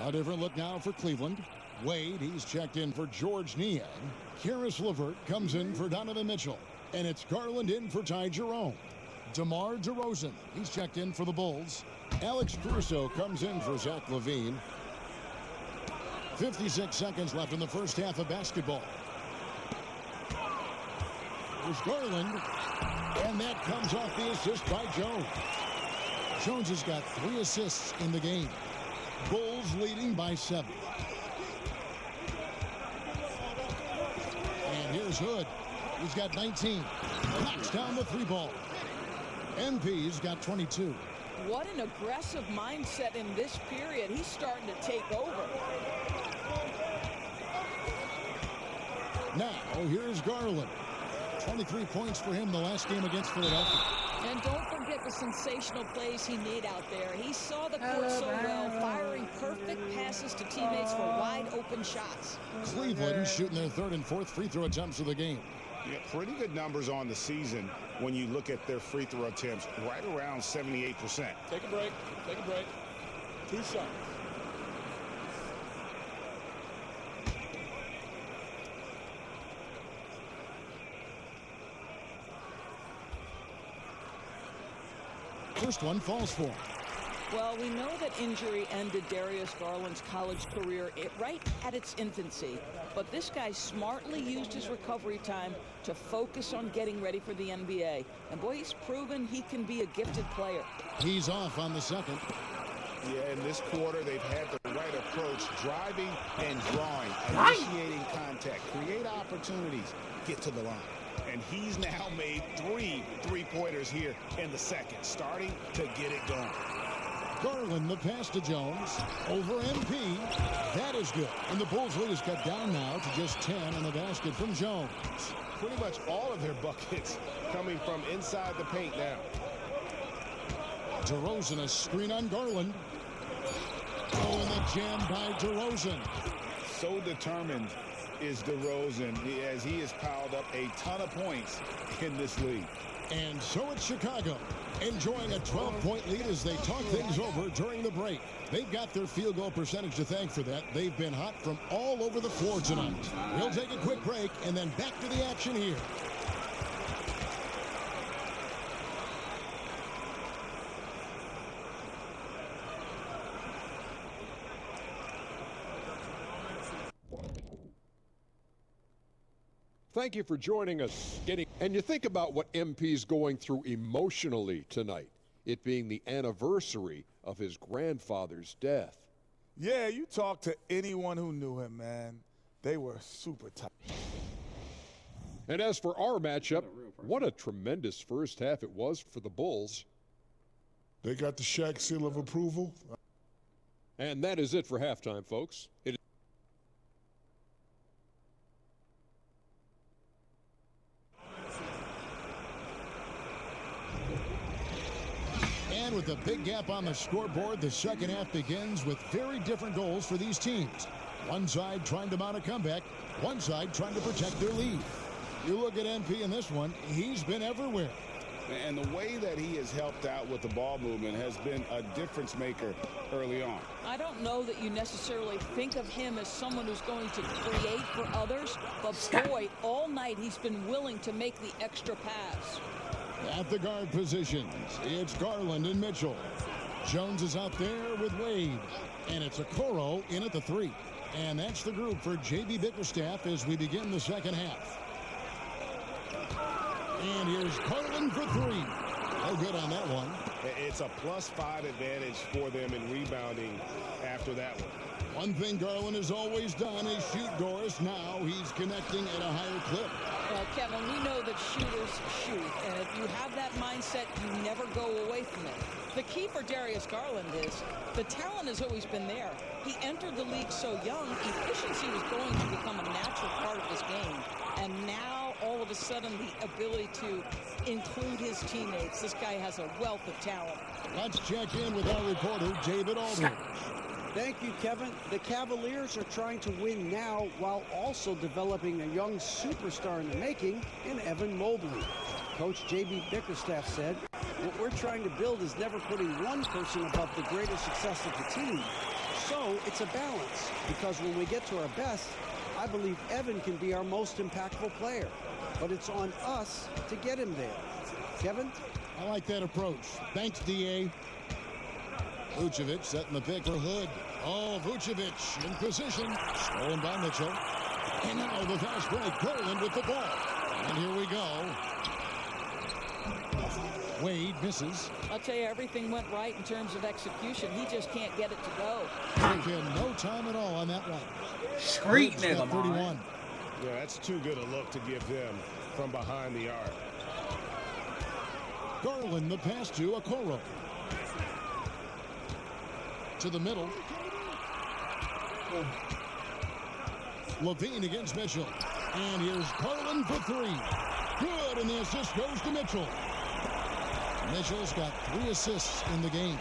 A different look now for Cleveland. Wade, he's checked in for George Niang. Karis LeVert comes in for Donovan Mitchell. And it's Garland in for Ty Jerome. DeMar DeRozan, he's checked in for the Bulls. Alex Caruso comes in for Zach LaVine. 56 seconds left in the first half of basketball. There's Garland. And that comes off the assist by Jones. Jones has got 3 assists in the game. Bulls leading by 7. And here's Hood. He's got 19. Knocks down the 3 ball. MP's got 22. What an aggressive mindset in this period. He's starting to take over. Now, here's Garland. 23 points for him the last game against Philadelphia. And don't forget the sensational plays he made out there. He saw the court so well, firing perfect passes to teammates for wide open shots. Cleveland shooting their 3rd and 4th free throw attempts of the game. Yeah, pretty good numbers on the season when you look at their free throw attempts, right around 78%. Take a break. Take a break. 2 shots. First one falls for him. Well, we know that injury ended Darius Garland's college career right at its infancy. But this guy smartly used his recovery time to focus on getting ready for the NBA. And boy, he's proven he can be a gifted player. He's off on the second. Yeah, in this quarter, they've had the right approach, driving and drawing, initiating contact, create opportunities, get to the line. And he's now made 3 3-pointers here in the second, starting to get it going. Garland, the pass to Jones. Over MP. That is good. And the Bulls lead is cut down now to just 10 on the basket from Jones. Pretty much all of their buckets coming from inside the paint now. DeRozan, a screen on Garland. Oh, and the jam by DeRozan. So determined is DeRozan as he has piled up a ton of points in this league. And so it's Chicago, enjoying a 12-point lead as they talk things over during the break. They've got their field goal percentage to thank for that. They've been hot from all over the floor tonight. We'll take a quick break and then back to the action here. Thank you for joining us. And you think about what MP's going through emotionally tonight. it being the anniversary of his grandfather's death. Yeah, you talk to anyone who knew him, man. They were super tight. And as for our matchup, what a tremendous first half it was for the Bulls. They got the Shaq seal of approval. And that is it for halftime, folks. And with a big gap on the scoreboard, the second half begins with very different goals for these teams. One side trying to mount a comeback, one side trying to protect their lead. You look at MP in this one, he's been everywhere. And the way that he has helped out with the ball movement has been a difference maker early on. I don't know that you necessarily think of him as someone who's going to create for others, but boy, all night he's been willing to make the extra pass. At the guard positions, it's Garland and Mitchell. Jones is out there with Wade. And it's Okoro in at the 3. And that's the group for J.B. Bickerstaff as we begin the second half. And here's Garland for 3. No good on that one. It's a +5 advantage for them in rebounding after that one. One thing Garland has always done is shoot, Doris. Now he's connecting at a higher clip. Well, Kevin, we know that shooters shoot, and if you have that mindset, you never go away from it. The key for Darius Garland is the talent has always been there. He entered the league so young, efficiency was going to become a natural part of his game. And now, all of a sudden, the ability to include his teammates. This guy has a wealth of talent. Let's check in with our reporter, David Aldridge. Thank you, Kevin. The Cavaliers are trying to win now while also developing a young superstar in the making in Evan Mobley. Coach J.B. Bickerstaff said, "What we're trying to build is never putting one person above the greater success of the team. So it's a balance, because when we get to our best, I believe Evan can be our most impactful player. But it's on us to get him there." Kevin? I like that approach. Thanks, D.A. Vucevic setting the pick for Hood. Oh, Vucevic in position. Stolen by Mitchell. And now the fast break. Garland with the ball. And here we go. Wade misses. I'll tell you, everything went right in terms of execution. He just can't get it to go. Taking no time at all on that one. Street Hood's got nigga, 31. man. Yeah, that's too good a look to give them from behind the arc. Garland the pass to Okoro. To the middle. Levine against Mitchell. And here's Garland for 3. Good, and the assist goes to Mitchell. Mitchell's got 3 assists in the game.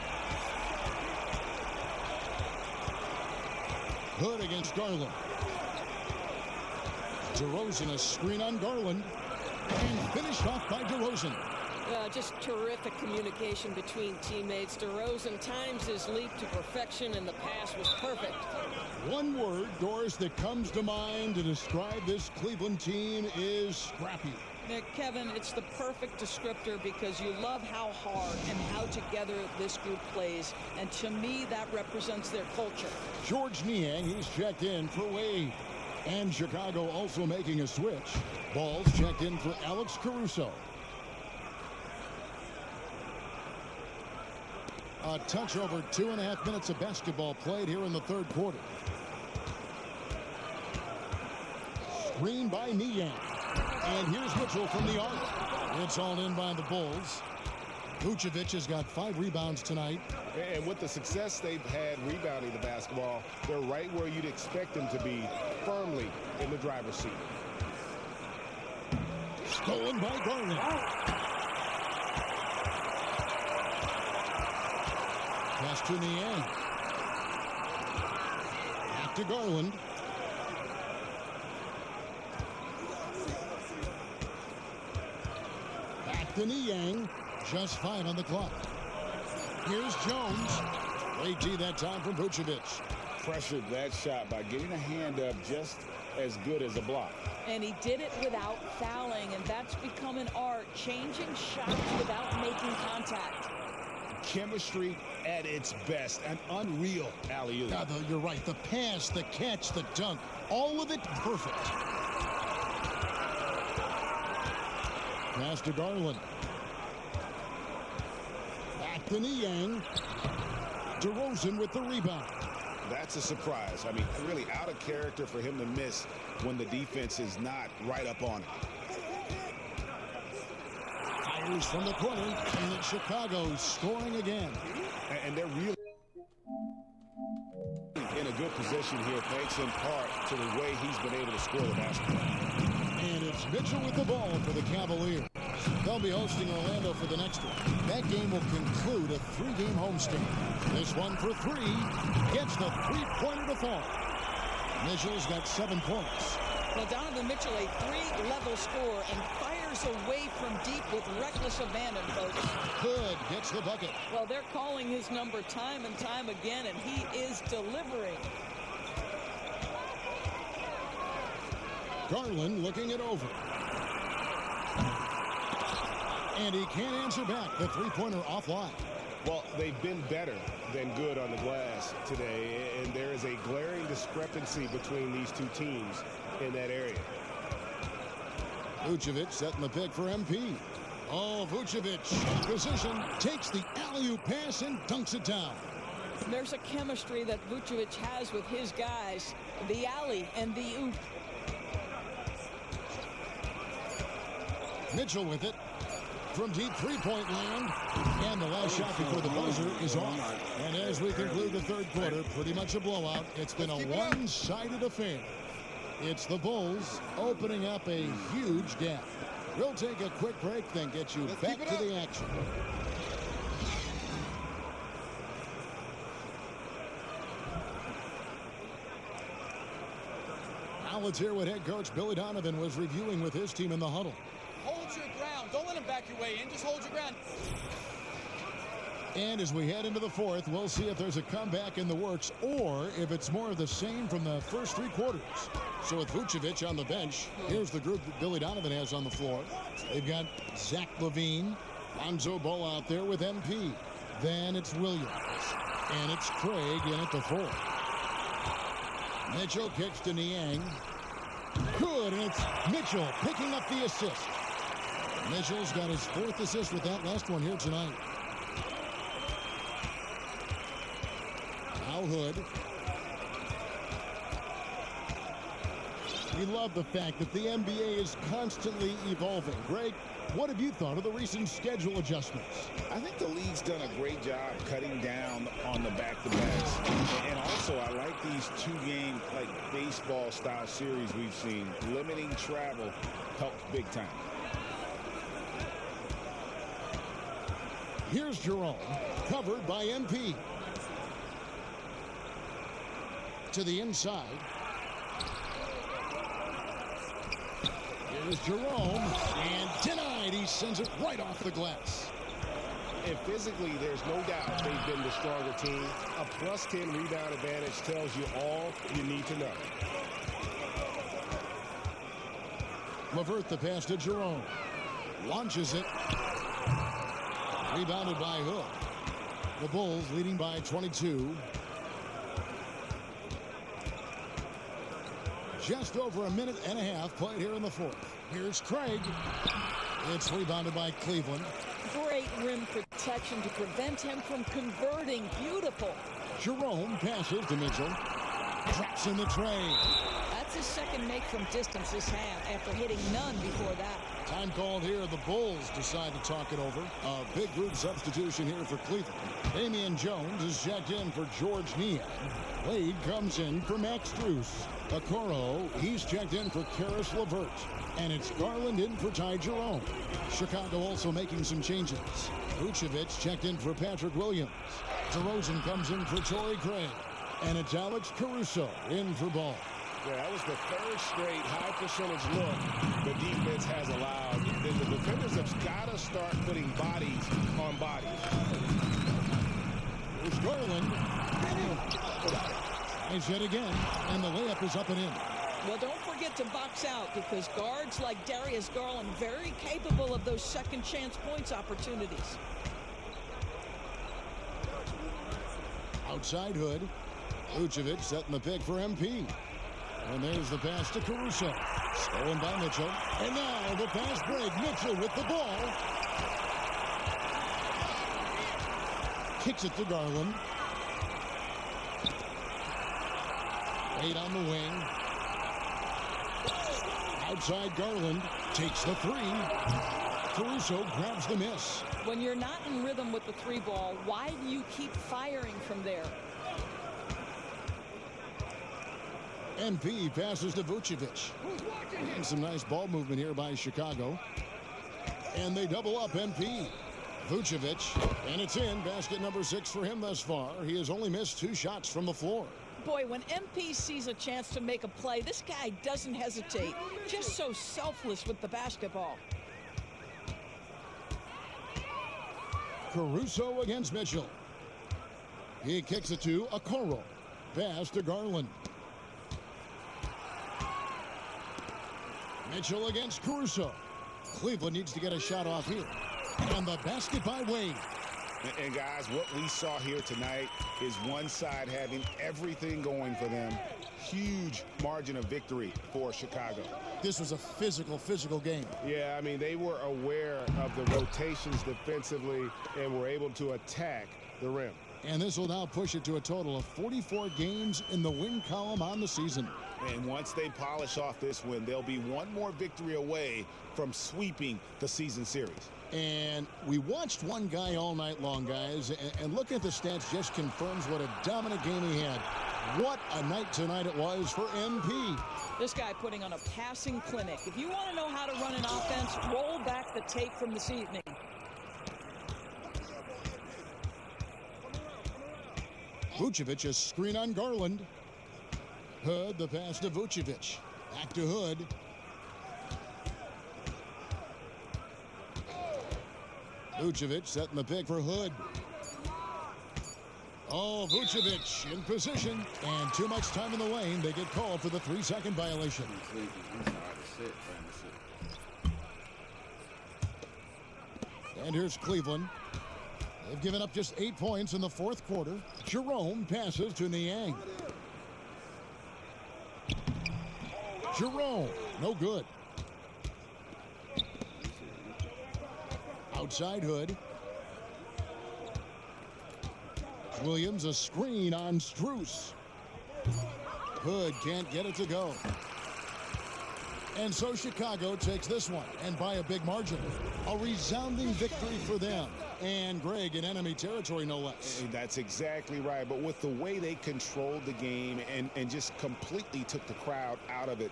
Hood against Garland. DeRozan, a screen on Garland. And finished off by DeRozan. Just terrific communication between teammates. DeRozan times his leap to perfection, and the pass was perfect. One word, Doris, that comes to mind to describe this Cleveland team is scrappy. Kevin, it's the perfect descriptor because you love how hard and how together this group plays. And to me, that represents their culture. George Niang, he's checked in for Wade. And Chicago also making a switch. Ball's checked in for Alex Caruso. A touch over 2.5 minutes of basketball played here in the third quarter. Screen by Niang. And here's Mitchell from the arc. It's all in by the Bulls. Vucevic has got 5 rebounds tonight. And with the success they've had rebounding the basketball, they're right where you'd expect them to be, firmly in the driver's seat. Stolen by Garland. Pass to Niang. Back to Garland. Back to Niang. Just 5 on the clock. Here's Jones. Great D that time from Vucevic. Pressured that shot by getting a hand up just as good as a block. And he did it without fouling, and that's become an art, changing shots without making contact. Chemistry at its best. An unreal alley-oop. God, you're right. The pass, the catch, the dunk, all of it perfect. Pass to Garland. Back to Niang. DeRozan with the rebound. That's a surprise. I mean, really out of character for him to miss when the defense is not right up on it. Fires from the corner, and it's Chicago scoring again. And they're really in a good position here, thanks in part to the way he's been able to score the basketball. And it's Mitchell with the ball for the Cavaliers. They'll be hosting Orlando for the next one. That game will conclude a 3-game homestand. This one for 3. Gets the 3-pointer to fall. Mitchell's got 7 points. Well, Donovan Mitchell, a 3-level scorer, and fires away from deep with reckless abandon, folks. Hood gets the bucket. Well, they're calling his number time and time again, and he is delivering. Garland looking it over. And he can't answer back. The 3-pointer offline. Well, they've been better than good on the glass today, and there is a glaring discrepancy between these two teams in that area. Vucevic setting the pick for MP. Oh, Vucevic in position, takes the alley-oop pass and dunks it down. There's a chemistry that Vucevic has with his guys, the alley and the oop. Mitchell with it from deep 3-point land, and the last shot before the buzzer is off. And as we conclude the third quarter, pretty much a blowout. It's been a one-sided affair. It's the Bulls opening up a huge gap. We'll take a quick break, then get you back to the action. Now let's hear what head coach Billy Donovan was reviewing with his team in the huddle. Hold your ground. Don't let him back your way in. Just hold your ground. And as we head into the fourth, we'll see if there's a comeback in the works or if it's more of the same from the first 3 quarters. So with Vucevic on the bench, here's the group that Billy Donovan has on the floor. They've got Zach LaVine, Lonzo Ball out there with MP. Then it's Williams. And it's Craig in at the 4. Mitchell kicks to Niang. Good, and it's Mitchell picking up the assist. Mitchell's got his 4th assist with that last one here tonight. Now Hood. We love the fact that the NBA is constantly evolving. Greg, what have you thought of the recent schedule adjustments? I think the league's done a great job cutting down on the back-to-backs. And also, I like these 2-game, like, baseball-style series we've seen. Limiting travel helps big time. Here's Jerome, covered by MP. To the inside. Here's Jerome, and denied. He sends it right off the glass. And physically, there's no doubt they've been the stronger team. A +10 rebound advantage tells you all you need to know. LeVert the pass to Jerome. Launches it. Rebounded by Hood. The Bulls leading by 22. Just over a minute and a half played here in the fourth. Here's Craig. It's rebounded by Cleveland. Great rim protection to prevent him from converting. Beautiful. Jerome passes to Mitchell. Drops in the tray. That's his second make from distance this half after hitting none before that. Time called here. The Bulls decide to talk it over. A big group substitution here for Cleveland. Damian Jones is checked in for George Niang. Wade comes in for Max Strus. Okoro, he's checked in for Karis LeVert. And it's Garland in for Ty Jerome. Chicago also making some changes. Vucevic checked in for Patrick Williams. DeRozan comes in for Torrey Craig. And it's Alex Caruso in for Ball. Yeah, that was the 3rd straight high-percentage look the defense has allowed. The defenders have got to start putting bodies on bodies. Here's Garland. Nice hit again, and the layup is up and in. Well, don't forget to box out because guards like Darius Garland very capable of those second chance points opportunities. Outside Hood. Vucevic setting the pick for MP. And there's the pass to Caruso. Stolen by Mitchell. And now the pass break. Mitchell with the ball. kicks it to Garland. Wade on the wing. Outside Garland takes the three. Caruso grabs the miss. When you're not in rhythm with the three ball, why do you keep firing from there? MP passes to Vucevic. And some nice ball movement here by Chicago. And they double up MP. Vucevic, and it's in. Basket number 6 for him thus far. He has only missed 2 shots from the floor. Boy, when MP sees a chance to make a play, this guy doesn't hesitate. Just so selfless with the basketball. Caruso against Mitchell. He kicks it to Okoro. Pass to Garland. Mitchell against Caruso. Cleveland needs to get a shot off here. And the basket by Wade. And guys, what we saw here tonight is one side having everything going for them. Huge margin of victory for Chicago. This was a physical game. Yeah, I mean, they were aware of the rotations defensively and were able to attack the rim. And this will now push it to a total of 44 games in the win column on the season. And once they polish off this win, they'll be one more victory away from sweeping the season series. And we watched one guy all night long, guys, and looking at the stats just confirms what a dominant game he had. What a night tonight it was for MP. This guy putting on a passing clinic. If you want to know how to run an offense, roll back the tape from this evening. Vucevic, a screen on Garland. Hood, the pass to Vucevic. Back to Hood. Vucevic setting the pick for Hood. Oh, Vucevic in position. And too much time in the lane. They get called for the 3-second violation. And here's Cleveland. They've given up just 8 points in the fourth quarter. Jerome passes to Niang. Jerome, no good. Outside Hood. Williams, a screen on Strus. Hood can't get it to go. And so Chicago takes this one, and by a big margin. A resounding victory for them. And Greg in enemy territory, no less. That's exactly right. But with the way they controlled the game and just completely took the crowd out of it,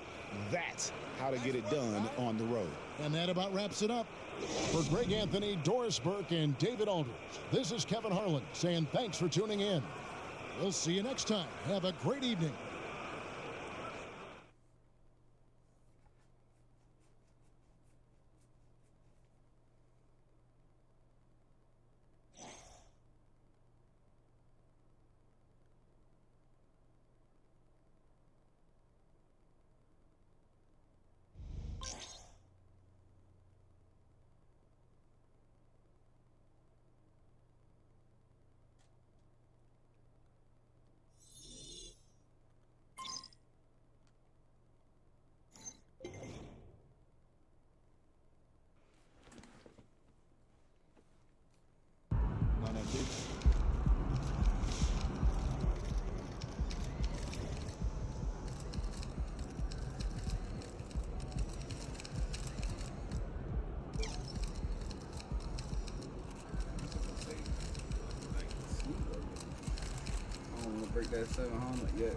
that's how to get it done on the road. And that about wraps it up. For Greg Anthony, Doris Burke, and David Aldridge, this is Kevin Harlan saying thanks for tuning in. We'll see you next time. Have a great evening. Break that 700 yet.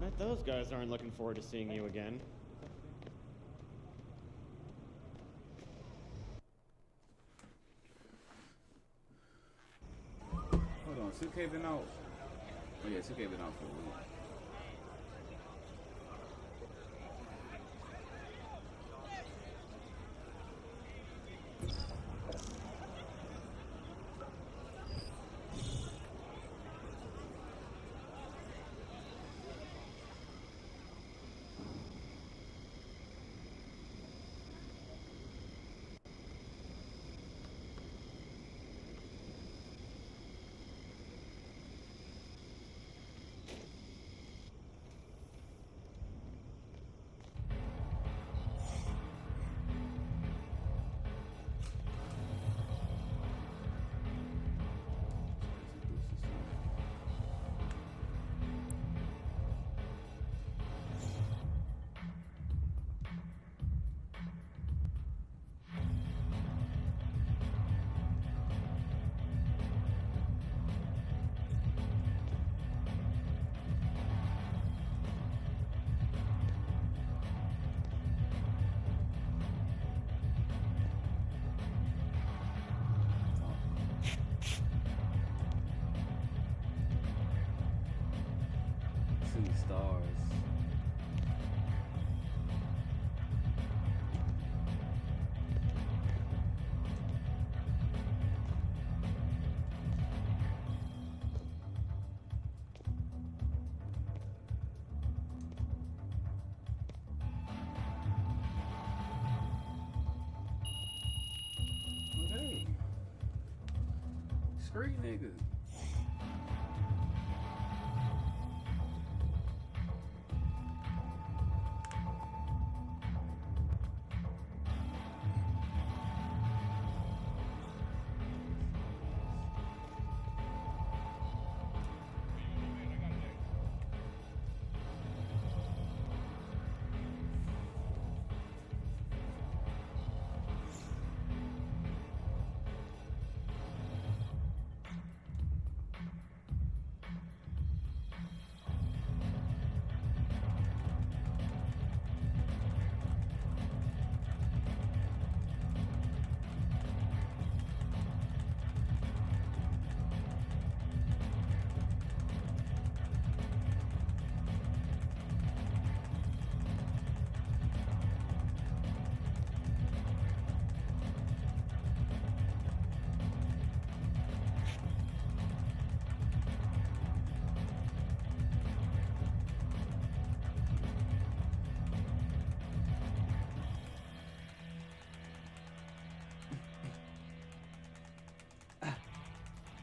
Bet those guys aren't looking forward to seeing you again. Hold on, 2K been out. Oh yeah, 2K been out for a week. Stars. Okay. Street niggas.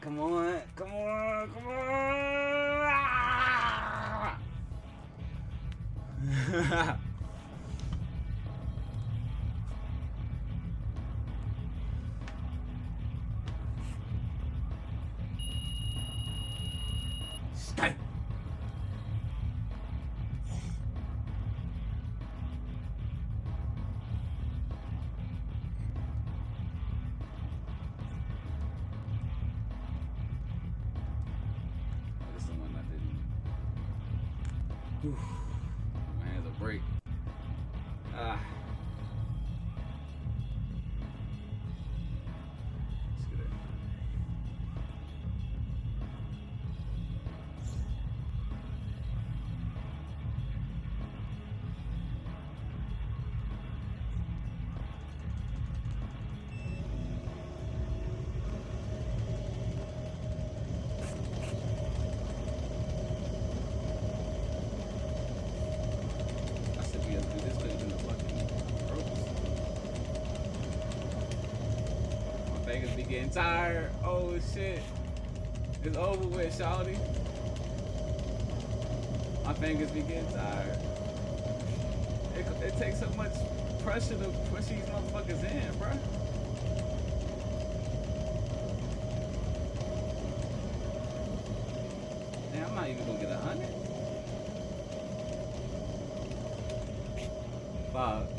Come on, come on, come on! Ah! Stay. Whew. My hands will break. Ah. Let's get it. Fingers be getting tired. Oh shit. It's over with, shawty. My fingers be getting tired. It takes so much pressure to push these motherfuckers in, bruh. Damn, I'm not even gonna get 100. Bob.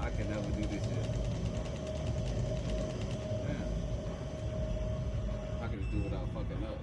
I can never do this shit. I can just do without fucking up.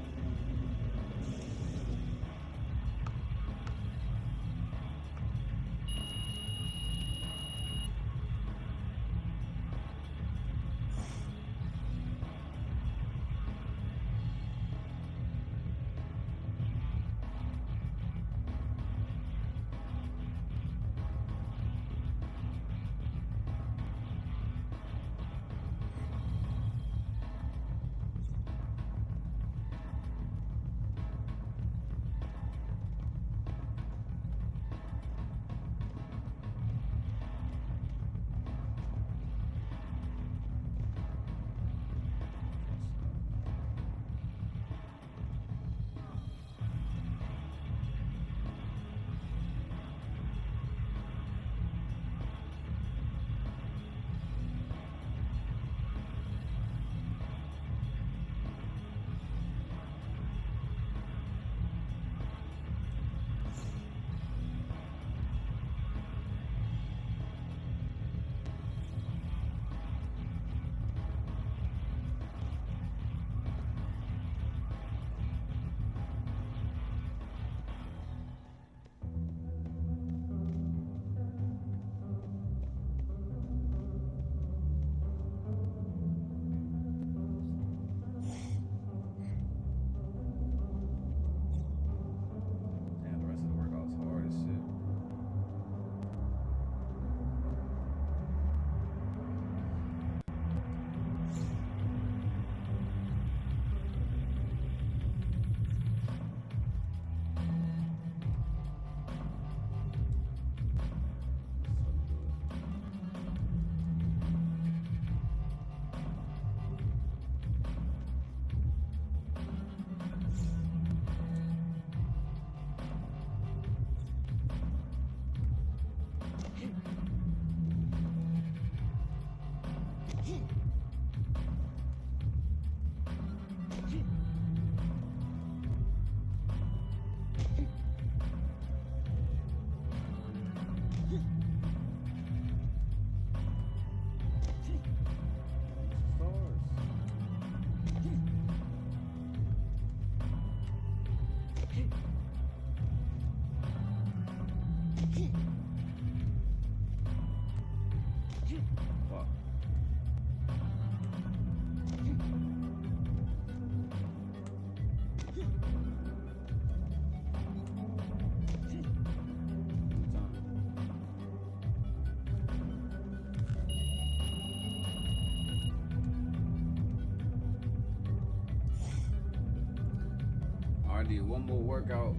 need one more workout.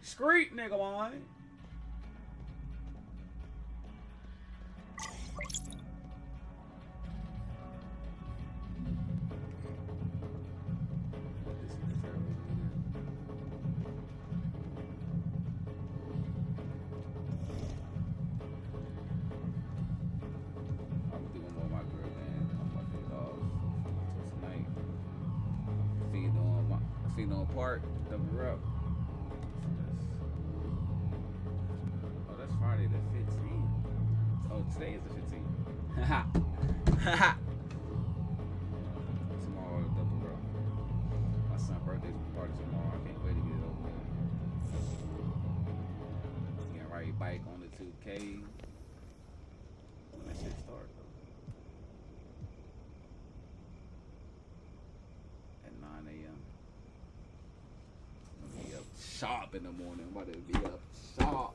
Screet, nigga, boy. Park, double up. Oh, that's Friday the 15th. Oh, today is the 15th. Haha. Haha. Tomorrow, double up. My son's birthday party tomorrow. I can't wait to get it over with. You can ride your bike on the 2K. When that shit starts, though. At 9 a.m. Be up sharp in the morning. I'm about to be up sharp.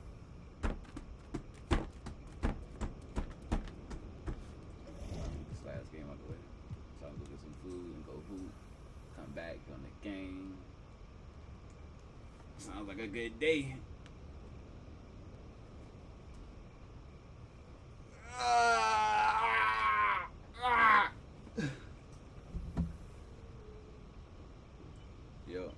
This last game out the way. So I'm gonna get some food and go hoop. Come back on the game. Sounds like a good day. Yo.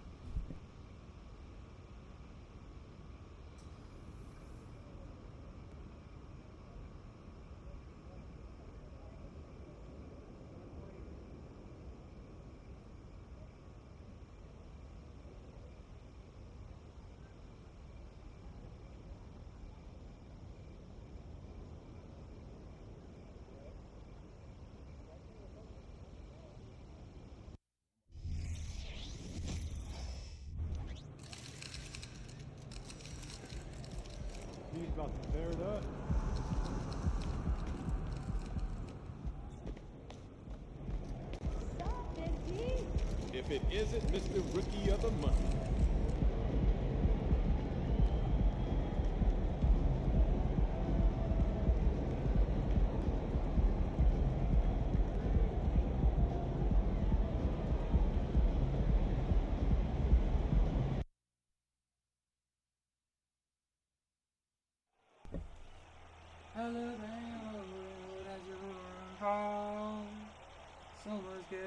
He's about to tear it up. Stop it, Pete. If it isn't Mr. Rookie of the Month. Alabama, house. Summer's gay.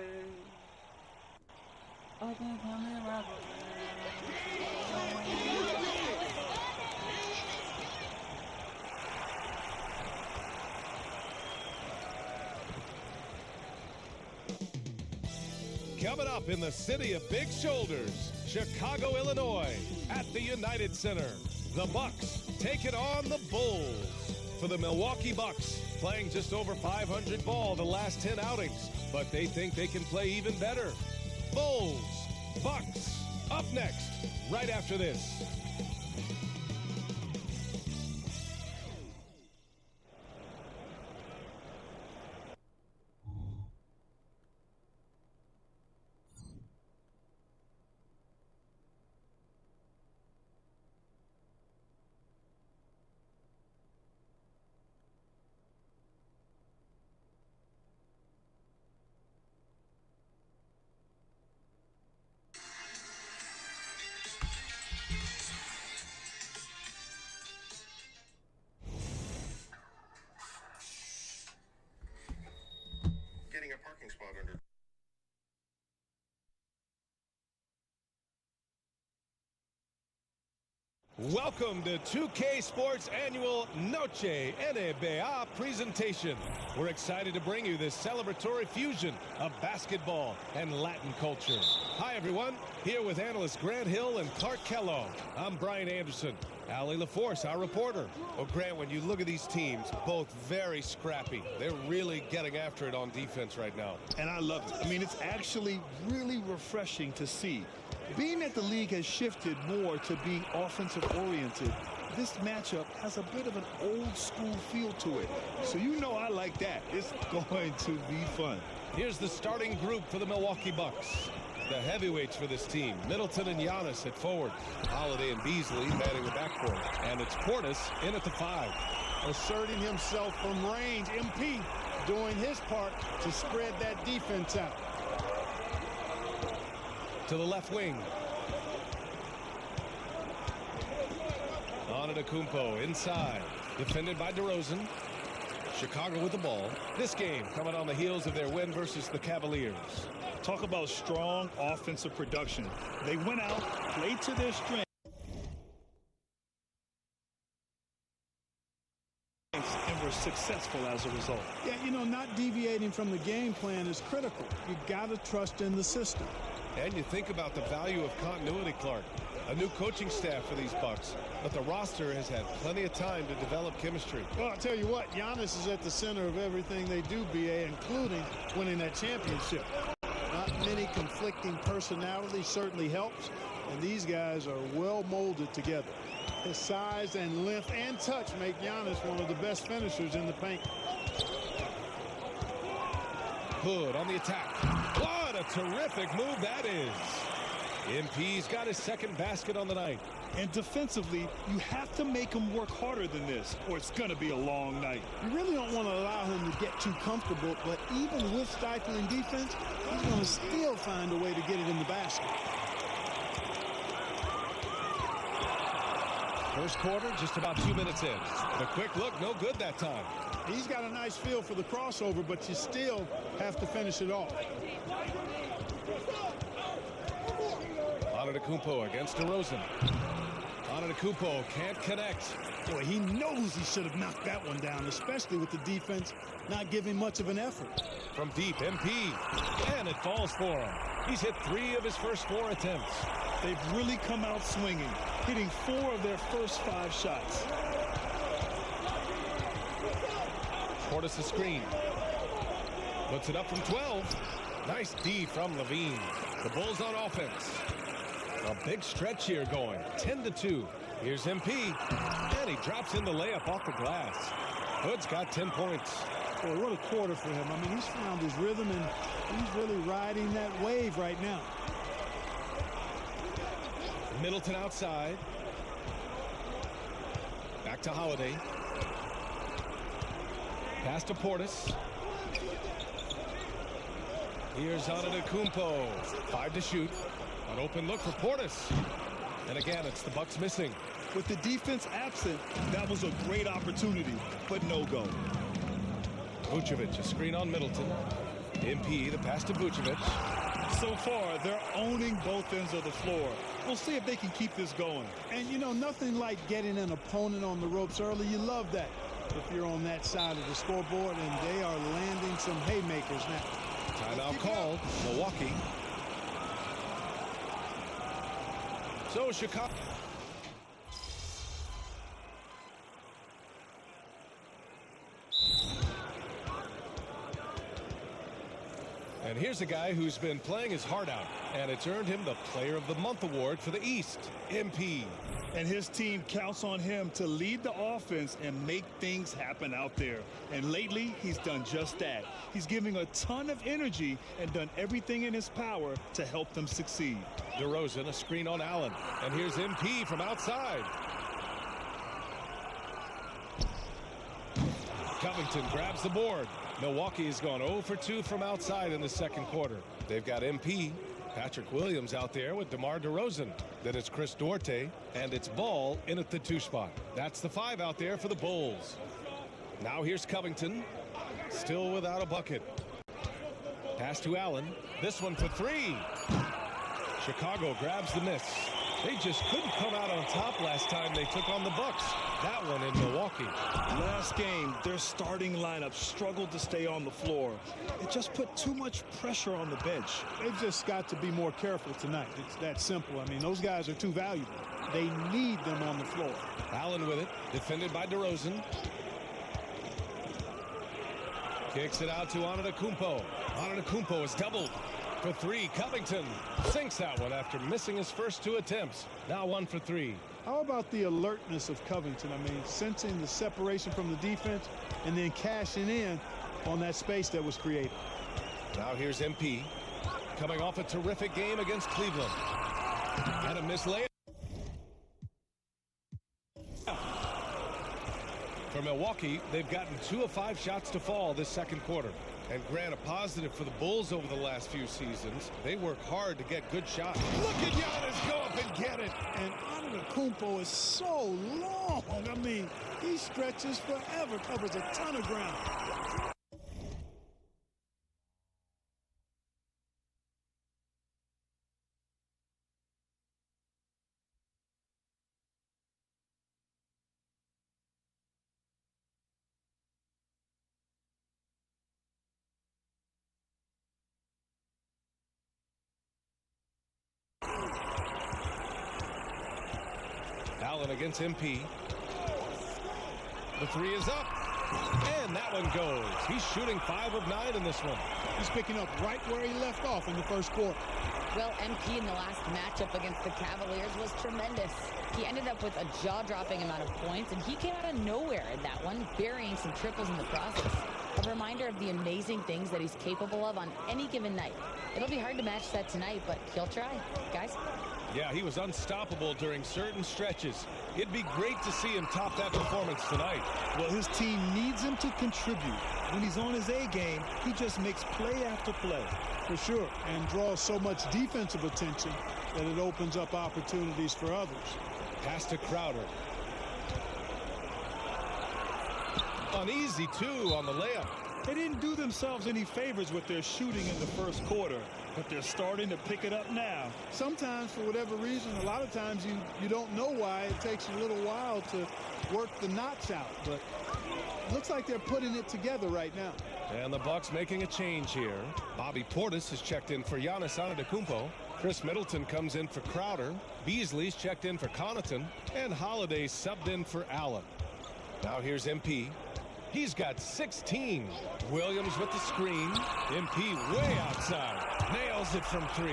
I think I'm in love Coming up in the city of big shoulders, Chicago, Illinois, at the United Center, the Bucks taking on the Bulls. For the Milwaukee Bucks, playing just over .500 ball the last 10 outings, but they think they can play even better. Bulls, Bucks, up next, right after this. Getting a parking spot under. Welcome to 2K Sports Annual Noche NBA presentation. We're excited to bring you this celebratory fusion of basketball and Latin culture. Hi, everyone. Here with analysts Grant Hill and Clark Kellogg. I'm Brian Anderson. Allie LaForce, our reporter. Well, Grant, when you look at these teams, both very scrappy. They're really getting after it on defense right now. And I love it. I mean, it's actually really refreshing to see. Being that the league has shifted more to being offensive-oriented, this matchup has a bit of an old-school feel to it. So you know I like that. It's going to be fun. Here's the starting group for the Milwaukee Bucks. The heavyweights for this team, Middleton and Giannis at forward. Holiday and Beasley manning the backcourt. And it's Portis in at the 5. Asserting himself from range, MP doing his part to spread that defense out. To the left wing. Antetokounmpo inside. Defended by DeRozan. Chicago with the ball. This game coming on the heels of their win versus the Cavaliers. Talk about strong offensive production. They went out, played to their strength, and were successful as a result. Yeah, you know, not deviating from the game plan is critical. You got to trust in the system. And you think about the value of continuity, Clark. A new coaching staff for these Bucks, but the roster has had plenty of time to develop chemistry. Well, I'll tell you what, Giannis is at the center of everything they do, BA, including winning that championship. Not many conflicting personalities certainly helps, and these guys are well molded together. His size and length and touch make Giannis one of the best finishers in the paint. Hood on the attack. What a terrific move that is. MP's got his second basket on the night. And defensively, you have to make him work harder than this, or it's going to be a long night. You really don't want to allow him to get too comfortable, but even with stifling defense, he's going to still find a way to get it in the basket. First quarter, just about 2 minutes in. The quick look, no good that time. He's got a nice feel for the crossover, but you still have to finish it off. Antetokounmpo against DeRozan. Antetokounmpo can't connect. Boy, he knows he should have knocked that one down, especially with the defense not giving much of an effort. From deep, MP. And it falls for him. He's hit 3 of his first 4 attempts. They've really come out swinging, hitting 4 of their first 5 shots. Portis a screen. Puts it up from 12. Nice D from Levine. The Bulls on offense. A big stretch here going. 10-2. Here's MP. And he drops in the layup off the glass. Hood's got 10 points. Boy, what a quarter for him. I mean, he's found his rhythm, and he's really riding that wave right now. Middleton outside. Back to Holiday. Pass to Portis. Here's Antetokounmpo. 5 to shoot. An open look for Portis. And again, it's the Bucks missing. With the defense absent, that was a great opportunity, but no go. Vucevic, a screen on Middleton. MP, the pass to Vucevic. So far, they're owning both ends of the floor. We'll see if they can keep this going. And, you know, nothing like getting an opponent on the ropes early. You love that if you're on that side of the scoreboard, and they are landing some haymakers now. Timeout called. Milwaukee. So Chicago. And here's a guy who's been playing his heart out, and it's earned him the Player of the Month award for the East, MP. And his team counts on him to lead the offense and make things happen out there. And lately, he's done just that. He's giving a ton of energy and done everything in his power to help them succeed. DeRozan, a screen on Allen. And here's MP from outside. Covington grabs the board. Milwaukee has gone 0 for 2 from outside in the second quarter. They've got MP, Patrick Williams out there with DeMar DeRozan. Then it's Chris Duarte, and it's Ball in at the 2 spot. That's the 5 out there for the Bulls. Now here's Covington, still without a bucket. Pass to Allen. This one for 3. Chicago grabs the miss. They just couldn't come out on top last time they took on the Bucks. That one in Milwaukee. Last game, their starting lineup struggled to stay on the floor. It just put too much pressure on the bench. They've just got to be more careful tonight. It's that simple. I mean, those guys are too valuable. They need them on the floor. Allen with it, defended by DeRozan. Kicks it out to Antetokounmpo. Antetokounmpo is doubled. For 3, Covington sinks that one after missing his first 2 attempts. Now 1 for 3. How about the alertness of Covington? I mean, sensing the separation from the defense and then cashing in on that space that was created. Now here's MP coming off a terrific game against Cleveland. And a missed layup. For Milwaukee, they've gotten 2 of 5 shots to fall this second quarter. And Grant, a positive for the Bulls over the last few seasons. They work hard to get good shots. Look at Giannis go up and get it. And Antetokounmpo is so long. I mean, he stretches forever, covers a ton of ground. Allen against MP. The 3 is up. And that one goes. He's shooting 5 of 9 in this one. He's picking up right where he left off in the first quarter. Well, MP in the last matchup against the Cavaliers was tremendous. He ended up with a jaw-dropping amount of points, and he came out of nowhere in that one, burying some triples in the process. A reminder of the amazing things that he's capable of on any given night. It'll be hard to match that tonight, but he'll try. Guys? Yeah, he was unstoppable during certain stretches. It'd be great to see him top that performance tonight. Well, his team needs him to contribute. When he's on his A game, he just makes play after play. For sure, and draws so much defensive attention that it opens up opportunities for others. Pass to Crowder. Uneasy, too, on the layup. They didn't do themselves any favors with their shooting in the first quarter, but they're starting to pick it up now. Sometimes, for whatever reason, a lot of times you don't know why. It takes a little while to work the knots out, but it looks like they're putting it together right now. And the Bucks making a change here. Bobby Portis has checked in for Giannis Antetokounmpo. Chris Middleton comes in for Crowder. Beasley's checked in for Connaughton. And Holiday subbed in for Allen. Now here's MP. He's got 16. Williams with the screen. MP way outside. Nails it from 3.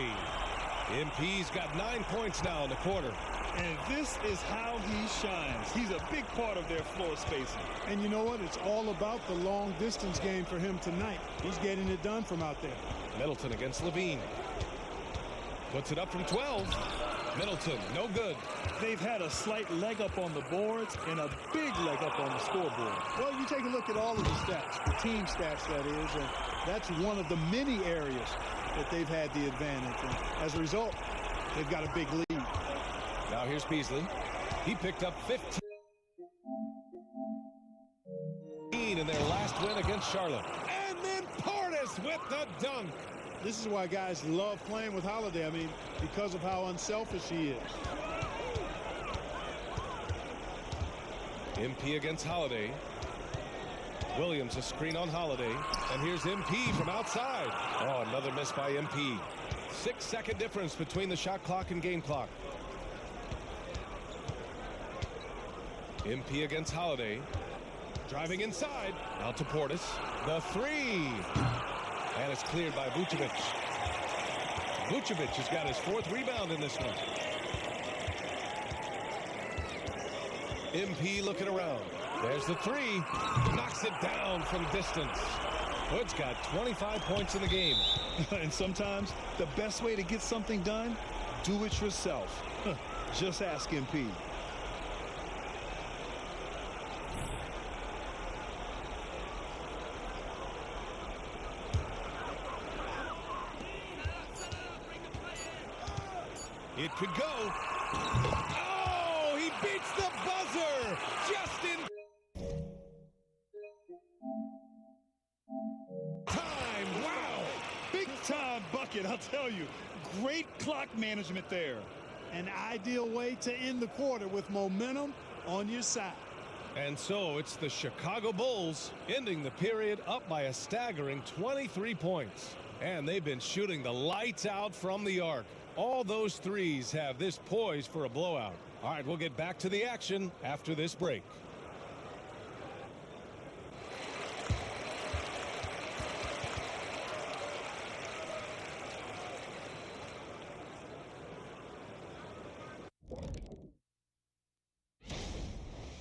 MP's got 9 points now in the quarter. And this is how he shines. He's a big part of their floor spacing. And you know what? It's all about the long distance game for him tonight. He's getting it done from out there. Middleton against Levine. Puts it up from 12. Middleton, no good. They've had a slight leg up on the boards and a big leg up on the scoreboard. Well, you take a look at all of the stats, the team stats, that is, and that's one of the many areas that they've had the advantage. And as a result, they've got a big lead. Now here's Beasley. He picked up 15 in their last win against against Charlotte. And then Portis with the dunk. This is why guys love playing with Holiday. I mean, because of how unselfish he is. MP against Holiday. Williams a screen on Holiday. And here's MP from outside. Oh, another miss by MP. 6-second difference between the shot clock and game clock. MP against Holiday. Driving inside. Out to Portis. The three. And it's cleared by Vucevic. Vucevic has got his 4th rebound in this one. MP looking around. There's the three. Knocks it down from distance. Hood's got 25 points in the game. And sometimes the best way to get something done, do it yourself. Just ask MP. It could go. Oh, he beats the buzzer. Just in time. Wow. Big time bucket, I'll tell you. Great clock management there. An ideal way to end the quarter with momentum on your side. And so it's the Chicago Bulls ending the period up by a staggering 23 points. And they've been shooting the lights out from the arc. All those threes have this poised for a blowout. All right, we'll get back to the action after this break.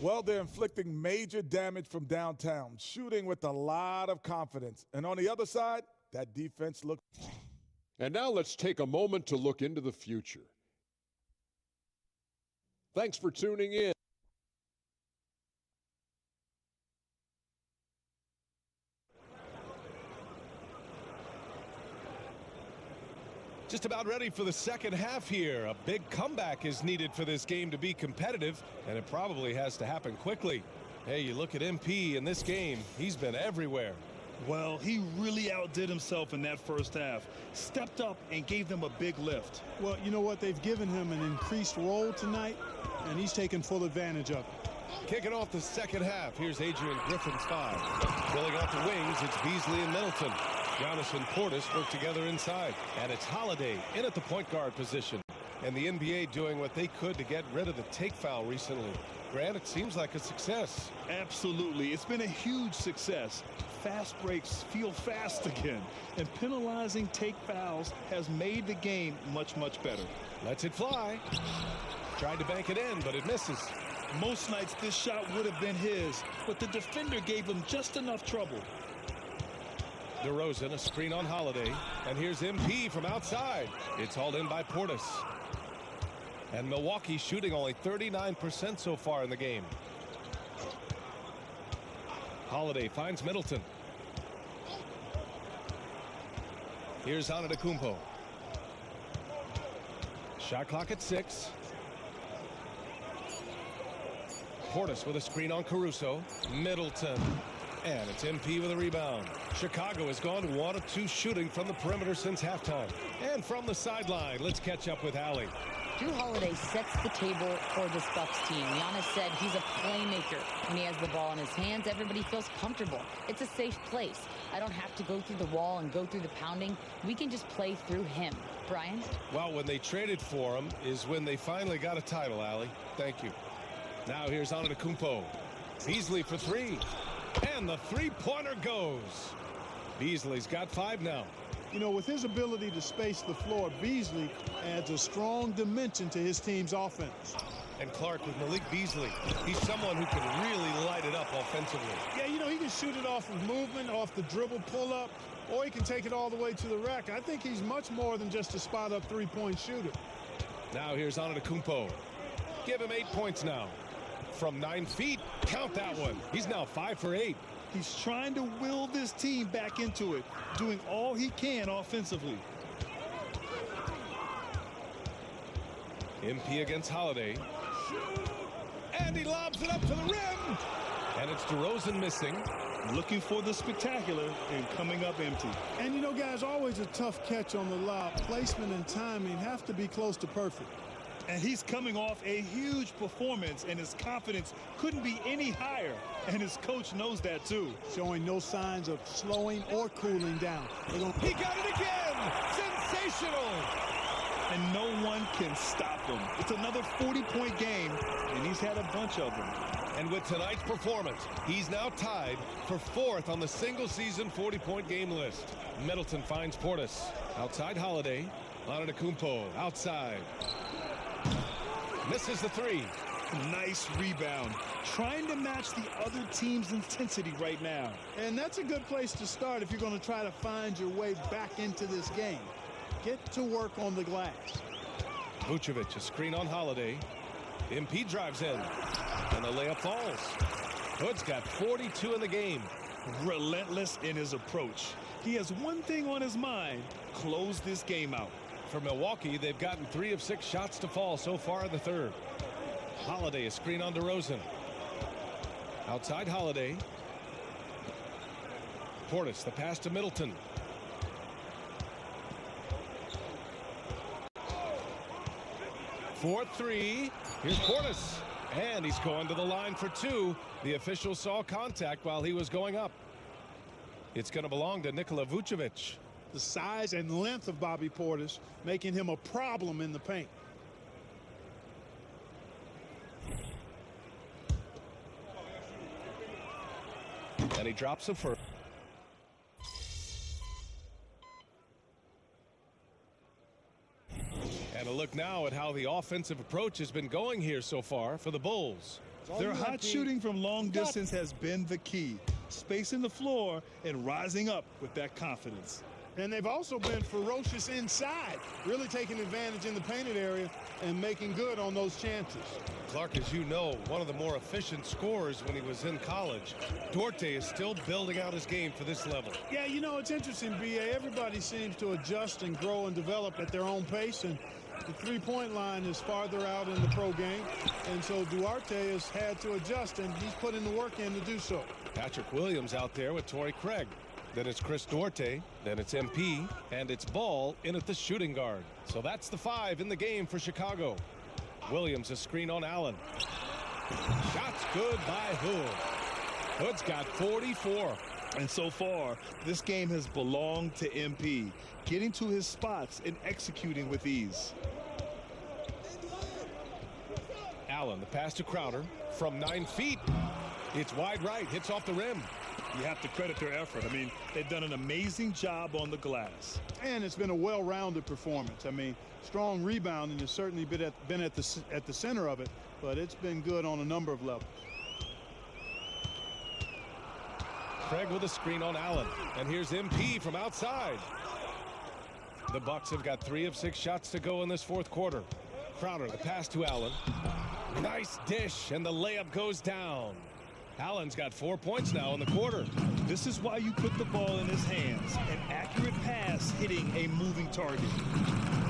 Well, they're inflicting major damage from downtown, shooting with a lot of confidence. And on the other side, that defense looks... And now let's take a moment to look into the future. Thanks for tuning in. Just about ready for the second half here. A big comeback is needed for this game to be competitive, and it probably has to happen quickly. Hey, you look at MP in this game, he's been everywhere. Well, he really outdid himself in that first half. Stepped up and gave them a big lift. Well, you know what? They've given him an increased role tonight, and he's taken full advantage of it. Kicking off the second half, here's Adrian Griffin's 5. Filling out the wings, it's Beasley and Middleton. Giannis and Portis work together inside. And it's Holiday in at the point guard position. And the NBA doing what they could to get rid of the take foul recently. Grant, it seems like a success. Absolutely. It's been a huge success. Fast breaks feel fast again. And penalizing take fouls has made the game much, much better. Lets it fly. Tried to bank it in, but it misses. Most nights this shot would have been his, but the defender gave him just enough trouble. DeRozan, a screen on Holiday. And here's MP from outside. It's hauled in by Portis. And Milwaukee shooting only 39% so far in the game. Holiday finds Middleton. Here's Antetokounmpo. Shot clock at 6. Portis with a screen on Caruso. Middleton. And it's MP with a rebound. Chicago has gone 1 of 2 shooting from the perimeter since halftime. And from the sideline, let's catch up with Allie. Jrue Holiday sets the table for this Bucks team. Giannis said he's a playmaker. When he has the ball in his hands, everybody feels comfortable. It's a safe place. I don't have to go through the wall and go through the pounding. We can just play through him. Brian? Well, when they traded for him is when they finally got a title, Allie. Thank you. Now here's Antetokounmpo. Beasley for 3. And the three-pointer goes. Beasley's got 5 now. You know, with his ability to space the floor, Beasley adds a strong dimension to his team's offense. And Clark with Malik Beasley. He's someone who can really light it up offensively. Yeah, you know, he can shoot it off of movement, off the dribble pull-up, or he can take it all the way to the rack. I think he's much more than just a spot-up three-point shooter. Now here's Antetokounmpo. Give him 8 points now. From 9 feet, count that one. He's now 5 for 8. He's trying to will this team back into it, doing all he can offensively. MP against Holiday. And he lobs it up to the rim. And it's DeRozan missing. looking for the spectacular and coming up empty. And you know, guys, always a tough catch on the lob. Placement and timing have to be close to perfect. And he's coming off a huge performance, and his confidence couldn't be any higher. And his coach knows that, too. Showing no signs of slowing or cooling down. He got it again! Sensational! And no one can stop him. It's another 40-point game, and he's had a bunch of them. And with tonight's performance, he's now tied for 4th on the single-season 40-point game list. Middleton finds Portis. Outside Holiday. Antetokounmpo outside. Misses the three. Nice rebound. Trying to match the other team's intensity right now. And that's a good place to start if you're going to try to find your way back into this game. Get to work on the glass. Vucevic, a screen on Holiday. MP drives in. And the layup falls. Hood's got 42 in the game. Relentless in his approach. He has one thing on his mind. Close this game out. For Milwaukee, they've gotten 3 of 6 shots to fall so far in the third. Holiday, a screen on DeRozan. Outside Holiday. Portis, the pass to Middleton. Fourth three. Here's Portis. And he's going to the line for 2. The official saw contact while he was going up. It's going to belong to Nikola Vucevic. The size and length of Bobby Portis making him a problem in the paint. And he drops the first. And a look now at how the offensive approach has been going here so far for the Bulls. Their hot shooting from long distance has been the key. Spacing the floor and rising up with that confidence. And they've also been ferocious inside, really taking advantage in the painted area and making good on those chances. Clark, as you know, one of the more efficient scorers when he was in college. Duarte is still building out his game for this level. Yeah, you know, it's interesting, B.A. Everybody seems to adjust and grow and develop at their own pace, and the three-point line is farther out in the pro game, and so Duarte has had to adjust, and he's putting the work in to do so. Patrick Williams out there with Torrey Craig. Then it's Chris Duarte, then it's MP, and it's Ball in at the shooting guard. So that's the 5 in the game for Chicago. Williams, a screen on Allen. Shots good by Hood. Hood's got 44. And so far, this game has belonged to MP, getting to his spots and executing with ease. Allen, the pass to Crowder from 9 feet. It's wide right, hits off the rim. You have to credit their effort. I mean, they've done an amazing job on the glass. And it's been a well-rounded performance. I mean, strong rebounding has certainly been at the center of it, but it's been good on a number of levels. Craig with a screen on Allen. And here's MP from outside. The Bucks have got 3 of 6 shots to go in this fourth quarter. Crowder, the pass to Allen. Nice dish, and the layup goes down. Allen's got 4 points now in the quarter. This is why you put the ball in his hands. An accurate pass hitting a moving target.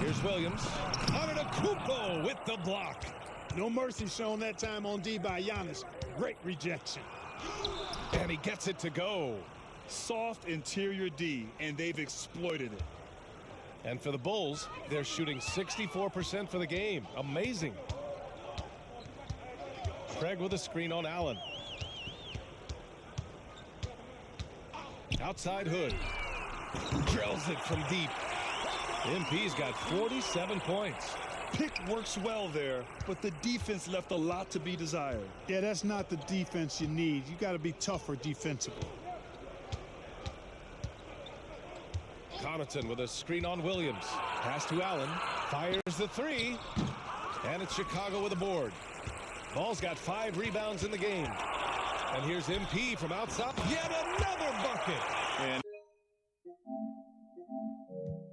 Here's Williams. Antetokounmpo with the block. No mercy shown that time on D by Giannis. Great rejection. And he gets it to go. Soft interior D, and they've exploited it. And for the Bulls, they're shooting 64% for the game. Amazing. Craig with a screen on Allen. Outside Hood. Drills it from deep. MP's got 47 points. Pick works well there, but the defense left a lot to be desired. Yeah, that's not the defense you need. You got to be tougher defensively. Connaughton with a screen on Williams. Pass to Allen. Fires the 3. And it's Chicago with a board. Ball's got 5 rebounds in the game. And here's MP from outside. Yet another bucket. And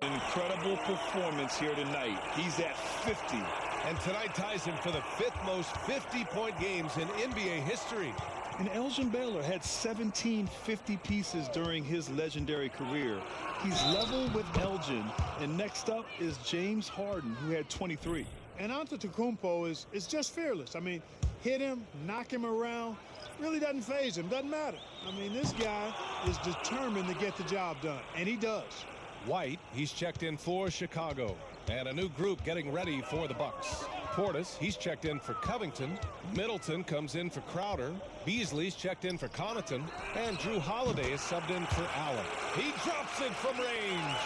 incredible performance here tonight. He's at 50. And tonight ties him for the 5th most 50-point games in NBA history. And Elgin Baylor had 17 50 pieces during his legendary career. He's level with Elgin. And next up is James Harden, who had 23. And Antetokounmpo is just fearless. I mean, hit him, knock him around. Really doesn't faze him, doesn't matter. I mean, this guy is determined to get the job done, and he does. White, he's checked in for Chicago. And a new group getting ready for the Bucks. Portis, he's checked in for Covington. Middleton comes in for Crowder. Beasley's checked in for Connaughton. And Drew Holiday is subbed in for Allen. He drops it from range.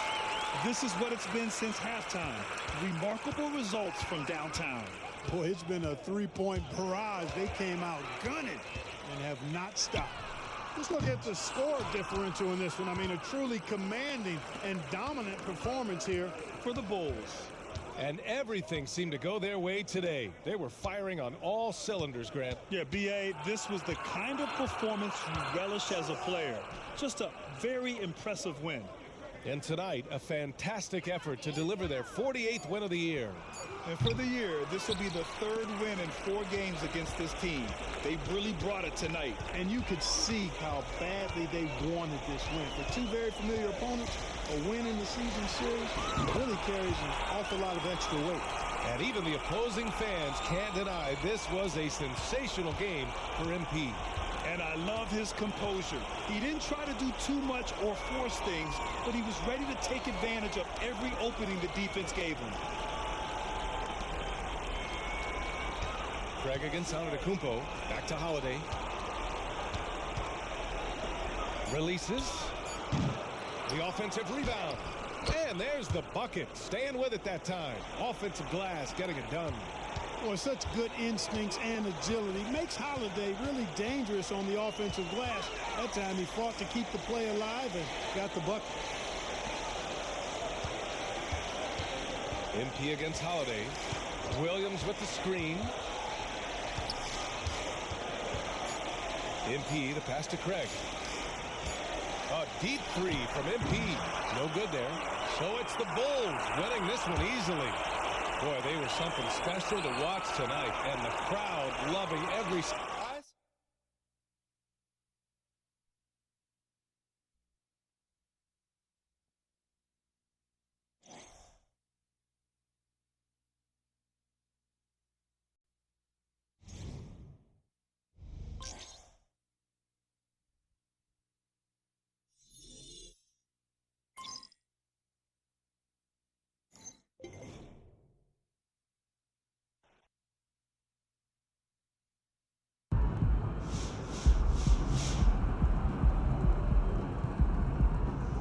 This is what it's been since halftime. Remarkable results from downtown. Boy, it's been a three-point barrage. They came out gunning and have not stopped. Let's look at the score differential in this one. I mean, a truly commanding and dominant performance here for the Bulls. And everything seemed to go their way today. They were firing on all cylinders, Grant. Yeah, B.A., this was the kind of performance you relish as a player. Just a very impressive win. And tonight, a fantastic effort to deliver their 48th win of the year. And for the year, this will be the third win in 4 games against this team. They really brought it tonight. And you could see how badly they wanted this win. For two very familiar opponents, a win in the season series really carries an awful lot of extra weight. And even the opposing fans can't deny this was a sensational game for MP. And I love his composure. He didn't try to do too much or force things, but he was ready to take advantage of every opening the defense gave him. Craig against Antetokounmpo. Back to Holiday. Releases. The offensive rebound. And there's the bucket. Staying with it that time. Offensive glass getting it done. Boy, such good instincts and agility. Makes Holiday really dangerous on the offensive glass. That time he fought to keep the play alive and got the bucket. MP against Holiday. Williams with the screen. MP, the pass to Craig. A deep three from MP. No good there. So it's the Bulls winning this one easily. Boy, they were something special to watch tonight, and the crowd loving every